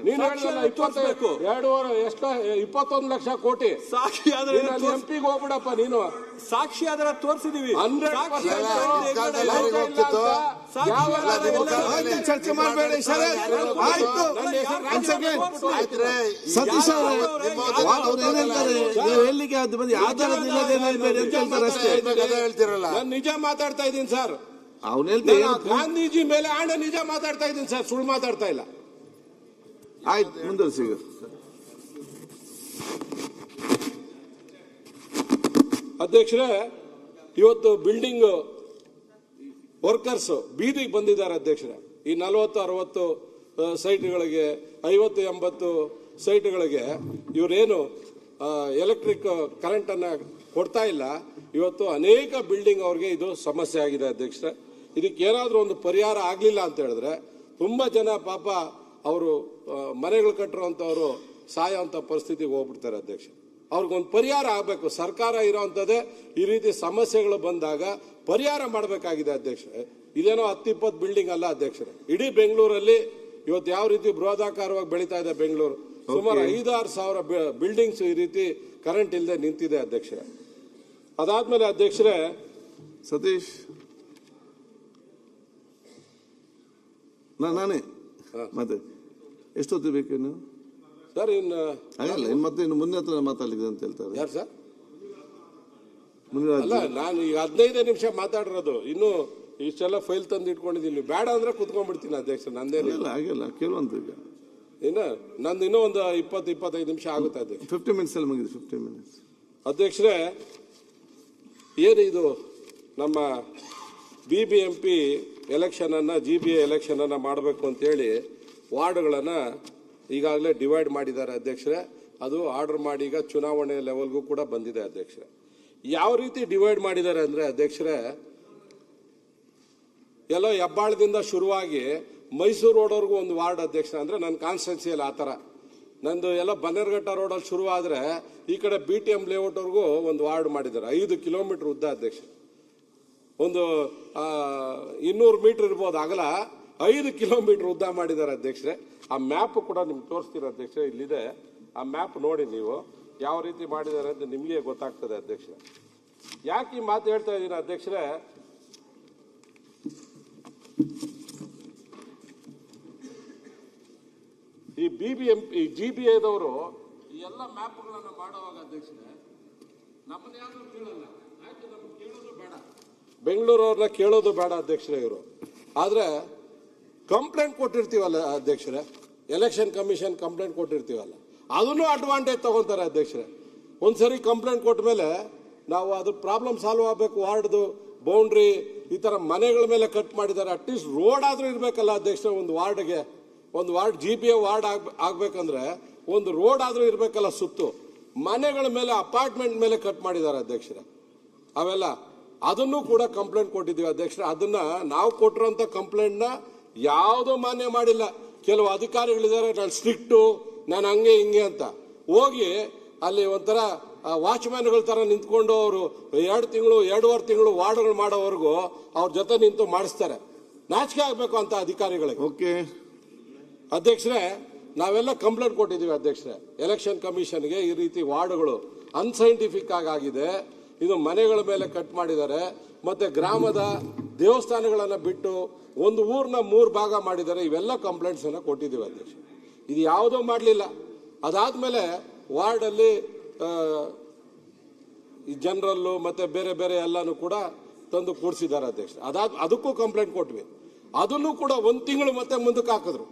ನೀನು ಹೇಳಿದಲ್ಲ 21 ಲಕ್ಷ ಕೋಟಿ ಸಾಕ್ಷಿ ಆದ್ರೆ ಎಂಪಿಗೆ ಹೋಗ್ಬಿಡಪ್ಪ. ನೀನು ಸಾಕ್ಷಿ ಆದ್ರೆ ತೋರಿಸಿದೀವಿ. ಚರ್ಚೆ ಮಾಡಬೇಡಿ ಸರ್. ಆಯ್ತು ಸತೀಶ್ ಅವ್ರು ಏನ್ ಹೇಳ್ತಾರೆ, ನೀವು ಹೇಳಲಿಕ್ಕೆ ಆಧಾರದಿಲ್ಲದೆ ಹೇಳ್ಬೇಡಿ ಅಂತ ಹೇಳ್ತಾರೆ ಅಷ್ಟೇ. ನಾನು ನಿಜ ಮಾತಾಡ್ತಾ ಇದ್ದೀನಿ ಸರ್. ಅವ್ನು ಹೇಳ್ತಾರೆ ಗಾಂಧೀಜಿ ಮೇಲೆ ಆಣ ನಿಜ ಮಾತಾಡ್ತಾ ಇದ್ದೀನಿ ಸರ್, ಸುಳ್ಳು ಮಾತಾಡ್ತಾ ಇಲ್ಲ. ಆಯ್ತು, ಮುಂದುವರಿಸಿ. ಅಧ್ಯಕ್ಷರೇ, ಇವತ್ತು ಬಿಲ್ಡಿಂಗ್ ವರ್ಕರ್ಸ್ ಬೀದಿಗೆ ಬಂದಿದ್ದಾರೆ ಅಧ್ಯಕ್ಷರೇ. ಈ 40-60 ಸೈಟ್ಗಳಿಗೆ, 50-80 ಸೈಟ್ಗಳಿಗೆ ಇವರೇನು ಎಲೆಕ್ಟ್ರಿಕ್ ಕರೆಂಟ್ ಅನ್ನ ಕೊಡ್ತಾ ಇಲ್ಲ. ಇವತ್ತು ಅನೇಕ ಬಿಲ್ಡಿಂಗ್ ಅವ್ರಿಗೆ ಇದು ಸಮಸ್ಯೆ ಆಗಿದೆ ಅಧ್ಯಕ್ಷರೇ. ಇದಕ್ಕೆ ಏನಾದ್ರೂ ಒಂದು ಪರಿಹಾರ ಆಗ್ಲಿಲ್ಲ ಅಂತ ಹೇಳಿದ್ರೆ ತುಂಬಾ ಜನ ಪಾಪ ಅವರು ಮನೆಗಳು ಕಟ್ಟಿರುವಂತವ್ರು ಸಾಯೋಂತ ಪರಿಸ್ಥಿತಿಗೆ ಹೋಗ್ಬಿಡ್ತಾರೆ ಅಧ್ಯಕ್ಷ. ಅವ್ರಿಗೊಂದು ಪರಿಹಾರ ಆಗಬೇಕು. ಸರ್ಕಾರ ಇರೋಂಥದ್ದೇ ಈ ರೀತಿ ಸಮಸ್ಯೆಗಳು ಬಂದಾಗ ಪರಿಹಾರ ಮಾಡಬೇಕಾಗಿದೆ ಅಧ್ಯಕ್ಷರೇ. ಇದೇನೋ 10-20 ಬಿಲ್ಡಿಂಗ್ ಅಲ್ಲ ಅಧ್ಯಕ್ಷರೇ, ಇಡೀ ಬೆಂಗಳೂರಲ್ಲಿ ಇವತ್ತು ಯಾವ ರೀತಿ ಬೃಹದಾಕಾರವಾಗಿ ಬೆಳೀತಾ ಇದೆ ಬೆಂಗಳೂರು. ಸುಮಾರು 5-6 ಸಾವಿರ ಬಿಲ್ಡಿಂಗ್ಸ್ ಈ ರೀತಿ ಕರೆಂಟ್ ಇಲ್ಲದೆ ನಿಂತಿದೆ ಅಧ್ಯಕ್ಷರೇ. ಅದಾದ್ಮೇಲೆ ಅಧ್ಯಕ್ಷರೇ, ಸತೀಶ್ ನಾನೇ ಮತ್ತೆ ಎಷ್ಟೊತ್ತು ಬೇಕು ಇನ್ನು ಸರ್? ಇನ್ನು ಆಗಲ್ಲ, ಮತ್ತೆ ಇನ್ನು ಮುಂದೆ ಹತ್ರ ಮಾತಾಡಲಿದೆ ಅಂತ ಹೇಳ್ತಾರೆ. ಯಾರು ಸರ್? ಮುಂದೆ ಅಲ್ಲ, ನಾನು ಈಗ 15 ನಿಮಿಷ ಮಾತಾಡಿರೋದು, ಇನ್ನು ಇಷ್ಟೆಲ್ಲ ಫೈಲ್ ತಂದು ಇಟ್ಕೊಂಡಿದ್ದೀನಿ. ಬೇಡ ಅಂದ್ರೆ ಕುತ್ಕೊಂಡ್ಬಿಡ್ತೀನಿ ಅಧ್ಯಕ್ಷ. ನಂದೇನಿಲ್ಲ, ಆಗಿಲ್ಲ ಕೇಳುವಂತ. ಈಗ ಇನ್ನು ನಂದು ಇನ್ನೂ ಒಂದು 20-25 ನಿಮಿಷ ಆಗುತ್ತೆ ಅಧ್ಯಕ್ಷ. 50 ಮಿನಿಟ್ಸ್ ಅಲ್ಲಿ ಮುಗಿದು. 50 ಮಿನಿಟ್ಸ್ ಅಧ್ಯಕ್ಷರೇ, ಏನು ಇದು ನಮ್ಮ BBMP ಎಲೆಕ್ಷನ್ ಅನ್ನ GBA ಎಲೆಕ್ಷನ್ ಅನ್ನ ಮಾಡಬೇಕು ಅಂತೇಳಿ ವಾರ್ಡ್ಗಳನ್ನ ಈಗಾಗಲೇ ಡಿವೈಡ್ ಮಾಡಿದ್ದಾರೆ ಅಧ್ಯಕ್ಷರೇ. ಅದು ಆರ್ಡರ್ ಮಾಡಿ ಈಗ ಚುನಾವಣೆ ಲೆವೆಲ್ಗೂ ಕೂಡ ಬಂದಿದೆ ಅಧ್ಯಕ್ಷರೇ. ಯಾವ ರೀತಿ ಡಿವೈಡ್ ಮಾಡಿದ್ದಾರೆ ಅಂದ್ರೆ ಅಧ್ಯಕ್ಷರೇ, ಎಲ್ಲೋ ಹೆಬ್ಬಾಳದಿಂದ ಶುರುವಾಗಿ ಮೈಸೂರು ರೋಡ್ವರೆಗೂ ಒಂದು ವಾರ್ಡ್ ಅಧ್ಯಕ್ಷ. ಅಂದ್ರೆ ನನ್ನ ಕಾನ್ಸ್ಟಿಟ್ಯೂನ್ಸಿಯಲ್ಲಿ ಆ ಥರ ನಂದು ಎಲ್ಲ ಬನ್ನೇರ್ಘಟ್ಟ ರೋಡಲ್ಲಿ ಶುರುವಾದ್ರೆ ಈ ಕಡೆ BTM ಲೇಔಟ್ವರೆಗೂ ಒಂದು ವಾರ್ಡ್ ಮಾಡಿದ್ದಾರೆ. 5 ಕಿಲೋಮೀಟರ್ ಉದ್ದ ಅಧ್ಯಕ್ಷ. ಒಂದು 200 ಮೀಟರ್ ಇರ್ಬೋದು ಅಗಲ, 5 ಕಿಲೋಮೀಟರ್ ಉದ್ದ ಮಾಡಿದ್ದಾರೆ ಅಧ್ಯಕ್ಷರೇ. ಆ ಮ್ಯಾಪ್ ಕೂಡ ನಿಮ್ಗೆ ತೋರಿಸ್ತೀರ ಅಧ್ಯಕ್ಷರೇ, ಇಲ್ಲಿದೆ. ಆ ಮ್ಯಾಪ್ ನೋಡಿ ನೀವು ಯಾವ ರೀತಿ ಮಾಡಿದ್ದಾರೆ ಅಂತ ನಿಮಗೆ ಗೊತ್ತಾಗ್ತದೆ ಅಧ್ಯಕ್ಷರೇ. ಯಾಕೆ ಈ ಮಾತು ಹೇಳ್ತಾ ಇದ್ದೀನಿ ಅಧ್ಯಕ್ಷರೇ, ಈ BBMP GBAದವರು ಈ ಎಲ್ಲ ಮ್ಯಾಪ್ಗಳನ್ನು ಮಾಡುವಾಗ ಅಧ್ಯಕ್ಷರೇ ನಮ್ಮನ್ನ ಯಾರು ಕೇಳಲ್ಲ. ಆಯ್ತು, ನಮ್ಗೆ ಕೇಳೋದು ಬೇಡ, ಬೆಂಗಳೂರವ್ರನ್ನ ಕೇಳೋದು ಬೇಡ ಅಧ್ಯಕ್ಷರೇ ಇವರು. ಆದ್ರೆ ಕಂಪ್ಲೇಂಟ್ ಕೊಟ್ಟಿರ್ತೀವಲ್ಲ ಅಧ್ಯಕ್ಷರೇ, ಎಲೆಕ್ಷನ್ ಕಮಿಷನ್ ಕಂಪ್ಲೇಂಟ್ ಕೊಟ್ಟಿರ್ತೀವಲ್ಲ, ಅದನ್ನು ಅಡ್ವಾಂಟೇಜ್ ತಗೊಂತಾರೆ ಅಧ್ಯಕ್ಷರೇ. ಒಂದ್ಸರಿ ಕಂಪ್ಲೇಂಟ್ ಕೊಟ್ಟ ಮೇಲೆ ನಾವು ಅದು ಪ್ರಾಬ್ಲಮ್ ಸಾಲ್ವ್ ಆಗಬೇಕು. ವಾರ್ಡ್ದು ಬೌಂಡ್ರಿ ಈ ತರ ಮನೆಗಳ ಮೇಲೆ ಕಟ್ ಮಾಡಿದ್ದಾರೆ. ಅಟ್ಲೀಸ್ಟ್ ರೋಡ್ ಆದ್ರೂ ಇರ್ಬೇಕಲ್ಲ ಅಧ್ಯಕ್ಷರೇ. ಒಂದು ವಾರ್ಡ್ಗೆ, ಒಂದು ವಾರ್ಡ್ GBA ವಾರ್ಡ್ ಆಗ್ಬೇಕಂದ್ರೆ ಒಂದು ರೋಡ್ ಆದ್ರೂ ಇರ್ಬೇಕಲ್ಲ ಸುತ್ತು. ಮನೆಗಳ ಮೇಲೆ, ಅಪಾರ್ಟ್ಮೆಂಟ್ ಮೇಲೆ ಕಟ್ ಮಾಡಿದ್ದಾರೆ ಅಧ್ಯಕ್ಷರೇ ಅವೆಲ್ಲ. ಅದನ್ನು ಕೂಡ ಕಂಪ್ಲೇಂಟ್ ಕೊಟ್ಟಿದ್ದೀವಿ ಅಧ್ಯಕ್ಷರೇ. ಅದನ್ನ ನಾವು ಕೊಟ್ಟಿರೋಂಥ ಕಂಪ್ಲೇಂಟ್ನ ಯಾವುದೋ ಮಾನ್ಯ ಮಾಡಿಲ್ಲ. ಕೆಲವು ಅಧಿಕಾರಿಗಳಿದ್ದಾರೆ, ನಾನು ಸ್ಟ್ರಿಕ್ಟು, ನಾನು ಹಂಗೆ ಹಿಂಗೆ ಅಂತ ಹೋಗಿ ಅಲ್ಲಿ ಒಂಥರ ವಾಚ್ಮ್ಯಾನ್ಗಳ ತರ ನಿಂತ್ಕೊಂಡು ಅವರು 2 ತಿಂಗಳು 2.5 ತಿಂಗಳು ವಾರ್ಡ್ಗಳು ಮಾಡೋವರೆಗೂ ಅವ್ರ ಜೊತೆ ನಿಂತು ಮಾಡಿಸ್ತಾರೆ. ನಾಚಿಕೆ ಆಗ್ಬೇಕು ಅಂತ ಅಧಿಕಾರಿಗಳಿಗೆ. ಓಕೆ ಅಧ್ಯಕ್ಷರೇ, ನಾವೆಲ್ಲ ಕಂಪ್ಲೇಂಟ್ ಕೊಟ್ಟಿದ್ದೀವಿ ಅಧ್ಯಕ್ಷರೇ ಎಲೆಕ್ಷನ್ ಕಮಿಷನ್ಗೆ. ಈ ರೀತಿ ವಾರ್ಡ್ಗಳು ಅನ್ಸೈಂಟಿಫಿಕ್ ಆಗಿದೆ, ಇದು ಮನೆಗಳ ಮೇಲೆ ಕಟ್ ಮಾಡಿದ್ದಾರೆ, ಮತ್ತೆ ಗ್ರಾಮದ ದೇವಸ್ಥಾನಗಳನ್ನ ಬಿಟ್ಟು ಒಂದು ಊರ್ನ 3 ಭಾಗ ಮಾಡಿದ್ದಾರೆ. ಇವೆಲ್ಲ ಕಂಪ್ಲೇಂಟ್ಸ್ ಅನ್ನ ಕೊಟ್ಟಿದ್ದೀವಿ ಅಧ್ಯಕ್ಷ. ಇದು ಯಾವುದೋ ಮಾಡಲಿಲ್ಲ. ಅದಾದ್ಮೇಲೆ ವಾರ್ಡ್ ಅಲ್ಲಿ ಈ ಜನರಲ್ಲು ಮತ್ತೆ ಬೇರೆ ಬೇರೆ ಎಲ್ಲಾನು ಕೂಡ ತಂದು ಕೂಡಿಸಿದ್ದಾರೆ ಅಧ್ಯಕ್ಷ. ಅದಕ್ಕೂ ಕಂಪ್ಲೇಂಟ್ ಕೊಟ್ವಿ. ಅದನ್ನು ಕೂಡ 1 ತಿಂಗಳು ಮತ್ತೆ ಮುಂದಕ್ಕೆ ಹಾಕಿದ್ರು.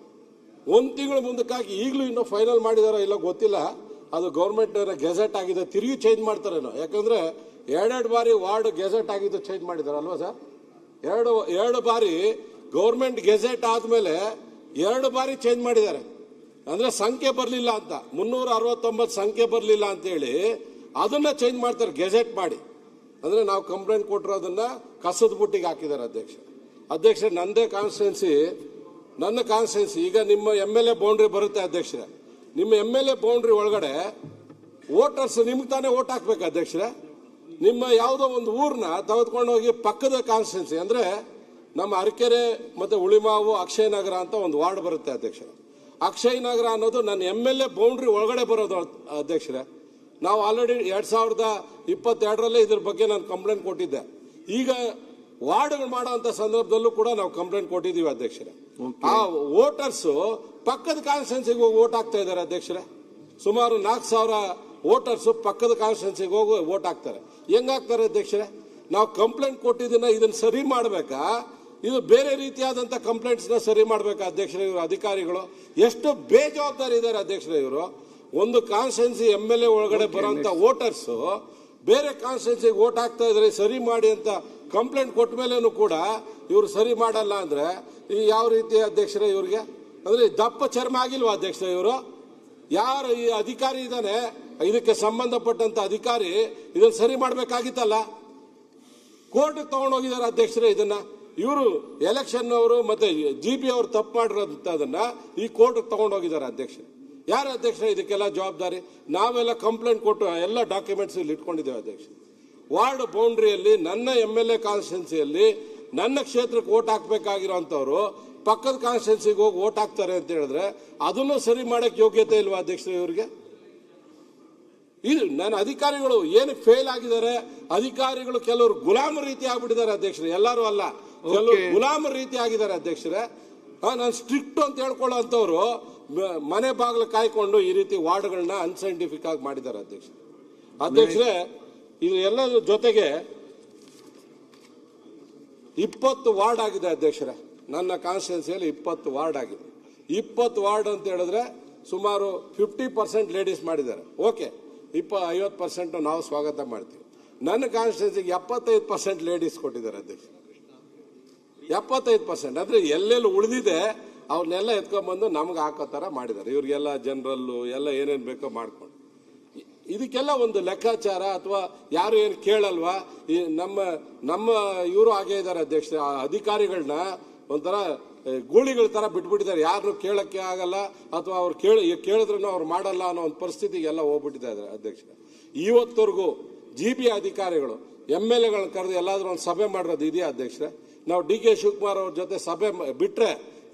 1 ತಿಂಗಳು ಮುಂದಕ್ಕೆ ಹಾಕಿ ಈಗಲೂ ಇನ್ನೂ ಫೈನಲ್ ಮಾಡಿದಾರೋ ಇಲ್ಲ ಗೊತ್ತಿಲ್ಲ. ಅದು ಗೌರ್ಮೆಂಟ್ ಗೆಜೆಟ್ ಆಗಿದೆ, ತಿರುಗಿ ಚೇಂಜ್ ಮಾಡ್ತಾರೇನೋ. ಯಾಕಂದ್ರೆ 2 ಬಾರಿ ವಾರ್ಡ್ ಗೆಜೆಟ್ ಆಗಿದ್ದು ಚೇಂಜ್ ಮಾಡಿದಾರೆ ಅಲ್ವಾ ಸರ್? 2 ಬಾರಿ ಗೌರ್ಮೆಂಟ್ ಗೆಜೆಟ್ ಆದ್ಮೇಲೆ 2 ಬಾರಿ ಚೇಂಜ್ ಮಾಡಿದ್ದಾರೆ. ಅಂದ್ರೆ ಸಂಖ್ಯೆ ಬರಲಿಲ್ಲ ಅಂತ 369 ಸಂಖ್ಯೆ ಬರಲಿಲ್ಲ ಅಂತೇಳಿ ಅದನ್ನ ಚೇಂಜ್ ಮಾಡ್ತಾರೆ ಗೆಜೆಟ್ ಮಾಡಿ. ಅಂದ್ರೆ ನಾವು ಕಂಪ್ಲೇಂಟ್ ಕೊಟ್ಟಿರೋದನ್ನ ಕಸದ ಬುಟ್ಟಿಗೆ ಹಾಕಿದ್ದಾರೆ ಅಧ್ಯಕ್ಷ. ನಂದೇ ಕಾನ್ಸ್ಟಿಟ್ಯೂನ್ಸಿ, ನನ್ನ ಕಾನ್ಸ್ಟಿಟ್ಯೂನ್ಸಿ ಈಗ ನಿಮ್ಮ MLA ಬೌಂಡ್ರಿ ಬರುತ್ತೆ ಅಧ್ಯಕ್ಷರೇ. ನಿಮ್ಮ MLA ಬೌಂಡ್ರಿ ಒಳಗಡೆ ವೋಟರ್ಸ್ ನಿಮ್ಗೆ ತಾನೇ ವೋಟ್ ಹಾಕ್ಬೇಕು ಅಧ್ಯಕ್ಷರೇ. ನಿಮ್ಮ ಯಾವುದೋ ಒಂದು ಊರ್ನ ತೆಗೆದುಕೊಂಡು ಹೋಗಿ ಪಕ್ಕದ ಕಾನ್ಸ್ಟಿಟ್ಯೂನ್ಸಿ ಅಂದ್ರೆ ನಮ್ಮ ಅರಕೆರೆ ಮತ್ತೆ ಉಳಿಮಾವು ಅಕ್ಷಯ ನಗರ ಅಂತ ಒಂದು ವಾರ್ಡ್ ಬರುತ್ತೆ ಅಧ್ಯಕ್ಷರೇ. ಅಕ್ಷಯ ನಗರ ಅನ್ನೋದು ನನ್ನ MLA ಬೌಂಡ್ರಿ ಒಳಗಡೆ ಬರೋದು ಅಧ್ಯಕ್ಷರೇ. ನಾವು ಆಲ್ರೆಡಿ 2022 ಇದ್ರ ಬಗ್ಗೆ ನಾನು ಕಂಪ್ಲೇಂಟ್ ಕೊಟ್ಟಿದ್ದೆ. ಈಗ ವಾರ್ಡ್ಗಳು ಮಾಡುವಂತ ಸಂದರ್ಭದಲ್ಲೂ ಕೂಡ ನಾವು ಕಂಪ್ಲೇಂಟ್ ಕೊಟ್ಟಿದ್ದೀವಿ ಅಧ್ಯಕ್ಷರೇ. ಆ ವೋಟರ್ಸ್ ಪಕ್ಕದ ಕಾನ್ಸ್ಟಿಟ್ಯೂನ್ಸಿಗೆ ಹೋಗಿ ವೋಟ್ ಹಾಕ್ತಾ ಇದ್ದಾರೆ ಅಧ್ಯಕ್ಷರೇ. ಸುಮಾರು 4,000 ವೋಟರ್ಸ್ ಪಕ್ಕದ ಕಾನ್ಸ್ಟಿಟ್ಯೂನ್ಸಿಗೆ ಹೋಗಿ ವೋಟ್ ಹಾಕ್ತಾರೆ. ಹೆಂಗಾಗ್ತಾರೆ ಅಧ್ಯಕ್ಷರೇ? ನಾವು ಕಂಪ್ಲೇಂಟ್ ಕೊಟ್ಟಿದ್ದನ್ನ ಇದನ್ನ ಸರಿ ಮಾಡ್ಬೇಕಾ, ಇದು ಬೇರೆ ರೀತಿಯಾದಂತ ಕಂಪ್ಲೇಂಟ್ಸ್ ನ ಸರಿ ಮಾಡ್ಬೇಕಾ ಅಧ್ಯಕ್ಷರೇ? ಇವರು ಅಧಿಕಾರಿಗಳು ಎಷ್ಟು ಬೇಜವಾಬ್ದಾರಿ ಇದ್ದಾರೆ ಅಧ್ಯಕ್ಷರೇ. ಇವರು ಒಂದು ಕಾನ್ಸ್ಟಿಟ್ಯೂನ್ಸಿ MLA ಒಳಗಡೆ ಬರುವಂತ ವೋಟರ್ಸ್ ಬೇರೆ ಕಾನ್ಸ್ಟಿಟ್ಯೂನ್ಸಿಗೆ ವೋಟ್ ಹಾಕ್ತಾ ಇದ್ರೆ ಸರಿ ಮಾಡಿ ಅಂತ ಕಂಪ್ಲೇಂಟ್ ಕೊಟ್ಟ ಮೇಲೇನು ಕೂಡ ಇವರು ಸರಿ ಮಾಡಲ್ಲ ಅಂದ್ರೆ ಈ ಯಾವ ರೀತಿ ಅಧ್ಯಕ್ಷರೇ? ಇವ್ರಿಗೆ ಅಂದ್ರೆ ದಪ್ಪ ಚರ್ಮ ಆಗಿಲ್ವಾ ಅಧ್ಯಕ್ಷರೇ? ಇವರು ಯಾರು ಈ ಅಧಿಕಾರಿ ಇದ್ದಾನೆ, ಇದಕ್ಕೆ ಸಂಬಂಧಪಟ್ಟಂತ ಅಧಿಕಾರಿ ಇದನ್ನ ಸರಿ ಮಾಡ್ಬೇಕಾಗಿತ್ತಲ್ಲ. ಕೋರ್ಟ್ ತಗೊಂಡೋಗಿದ್ದಾರೆ ಅಧ್ಯಕ್ಷರೇ ಇದನ್ನ. ಇವರು ಎಲೆಕ್ಷನ್ ಅವರು ಮತ್ತೆ GP ಅವರು ತಪ್ಪು ಮಾಡಿರೋದನ್ನ ಈ ಕೋರ್ಟ್ ತಗೊಂಡೋಗಿದ್ದಾರೆ ಅಧ್ಯಕ್ಷ. ಯಾರು ಅಧ್ಯಕ್ಷ ಇದಕ್ಕೆಲ್ಲ ಜವಾಬ್ದಾರಿ? ನಾವೆಲ್ಲ ಕಂಪ್ಲೇಂಟ್ ಕೊಟ್ಟು ಎಲ್ಲ ಡಾಕ್ಯುಮೆಂಟ್ಸ್ ಇಲ್ಲಿ ಇಟ್ಕೊಂಡಿದ್ದೇವೆ ಅಧ್ಯಕ್ಷ. ವಾರ್ಡ್ ಬೌಂಡ್ರಿಯಲ್ಲಿ ನನ್ನ MLA ಕಾನ್ಸ್ಟಿಟ್ಯೂನ್ಸಿಯಲ್ಲಿ ನನ್ನ ಕ್ಷೇತ್ರಕ್ಕೆ ವೋಟ್ ಹಾಕ್ಬೇಕಾಗಿರೋಂಥವ್ರು ಪಕ್ಕದ ಕಾನ್ಸ್ಟಿಟ್ಯೂನ್ಸಿಗೆ ಹೋಗಿ ವೋಟ್ ಹಾಕ್ತಾರೆ ಅಂತ ಹೇಳಿದ್ರೆ ಅದನ್ನು ಸರಿ ಮಾಡಕ್ ಯೋಗ್ಯತೆ ಇಲ್ವಾ ಅಧ್ಯಕ್ಷ ಇವ್ರಿಗೆ? ಇದು ನನ್ನ ಅಧಿಕಾರಿಗಳು ಏನು ಫೇಲ್ ಆಗಿದ್ದಾರೆ. ಅಧಿಕಾರಿಗಳು ಕೆಲವರು ಗುಲಾಮ ರೀತಿ ಆಗ್ಬಿಟ್ಟಿದ್ದಾರೆ ಅಧ್ಯಕ್ಷರೇ. ಎಲ್ಲರೂ ಅಲ್ಲ, ಕೆಲವರು ಗುಲಾಮ ರೀತಿ ಆಗಿದ್ದಾರೆ ಅಧ್ಯಕ್ಷರೇ. ನಾನು ಸ್ಟ್ರಿಕ್ಟ್ ಅಂತ ಹೇಳ್ಕೊಳ್ಳೋ ಅಂತವ್ರು ಮನೆ ಬಾಗಿಲು ಕಾಯ್ಕೊಂಡು ಈ ರೀತಿ ವಾರ್ಡ್ಗಳನ್ನ ಅನ್ಸೈಂಟಿಫಿಕ್ ಆಗಿ ಮಾಡಿದ್ದಾರೆ ಅಧ್ಯಕ್ಷರೇ. ಇದು ಎಲ್ಲದ್ರ ಜೊತೆಗೆ 20 ವಾರ್ಡ್ ಆಗಿದೆ ಅಧ್ಯಕ್ಷರೇ. ನನ್ನ ಕಾನ್ಸ್ಟಿಟ್ಯೂನ್ಸಿಯಲ್ಲಿ 20 ವಾರ್ಡ್ ಆಗಿದೆ. 20 ವಾರ್ಡ್ ಅಂತ ಹೇಳಿದ್ರೆ ಸುಮಾರು 50% ಲೇಡೀಸ್ ಮಾಡಿದ್ದಾರೆ. ಓಕೆ, 50% ನಾವು ಸ್ವಾಗತ ಮಾಡ್ತೀವಿ. ನನ್ನ ಕಾನ್ಸ್ಟಿಟ್ಯೂನ್ಸಿಗೆ 75% ಲೇಡೀಸ್ ಕೊಟ್ಟಿದ್ದಾರೆ ಅಧ್ಯಕ್ಷ. 75% ಅಂದ್ರೆ ಎಲ್ಲೆಲ್ಲಿ ಉಳಿದಿದೆ ಅವ್ರನ್ನೆಲ್ಲ ಎತ್ಕೊಂಡ್ಬಂದು ನಮ್ಗೆ ಹಾಕೋ ತರ ಮಾಡಿದ್ದಾರೆ. ಇವ್ರಿಗೆಲ್ಲ ಜನರಲ್ಲು ಎಲ್ಲ ಏನೇನು ಬೇಕೋ ಮಾಡ್ಕೊಂಡು ಇದಕ್ಕೆಲ್ಲ ಒಂದು ಲೆಕ್ಕಾಚಾರ ಅಥವಾ ಯಾರು ಏನು ಕೇಳಲ್ವಾ? ಈ ನಮ್ಮ ಇವರು ಆಗೇ ಇದ್ದಾರೆ ಅಧ್ಯಕ್ಷ. ಅಧಿಕಾರಿಗಳನ್ನ ಒಂಥರ ಗೂಳಿಗಳ ತರ ಬಿಟ್ಬಿಟ್ಟಿದ್ದಾರೆ. ಯಾರನ್ನು ಕೇಳಕ್ಕೆ ಆಗಲ್ಲ ಅಥವಾ ಅವ್ರು ಕೇಳಿದ್ರು ಅವ್ರು ಮಾಡಲ್ಲ ಅನ್ನೋ ಒಂದು ಪರಿಸ್ಥಿತಿಗೆ ಎಲ್ಲ ಹೋಗ್ಬಿಟ್ಟಿದ್ದಾರೆ ಅಧ್ಯಕ್ಷ. ಇವತ್ತವರೆಗೂ GP ಅಧಿಕಾರಿಗಳು MLAಗಳನ್ನ ಕರೆದು ಎಲ್ಲಾದ್ರೂ ಒಂದು ಸಭೆ ಮಾಡಿರೋದು ಇದೆಯಾ ಅಧ್ಯಕ್ಷರೇ? ನಾವು DK ಶಿವಕುಮಾರ್ ಅವ್ರ ಜೊತೆ ಸಭೆ ಬಿಟ್ರೆ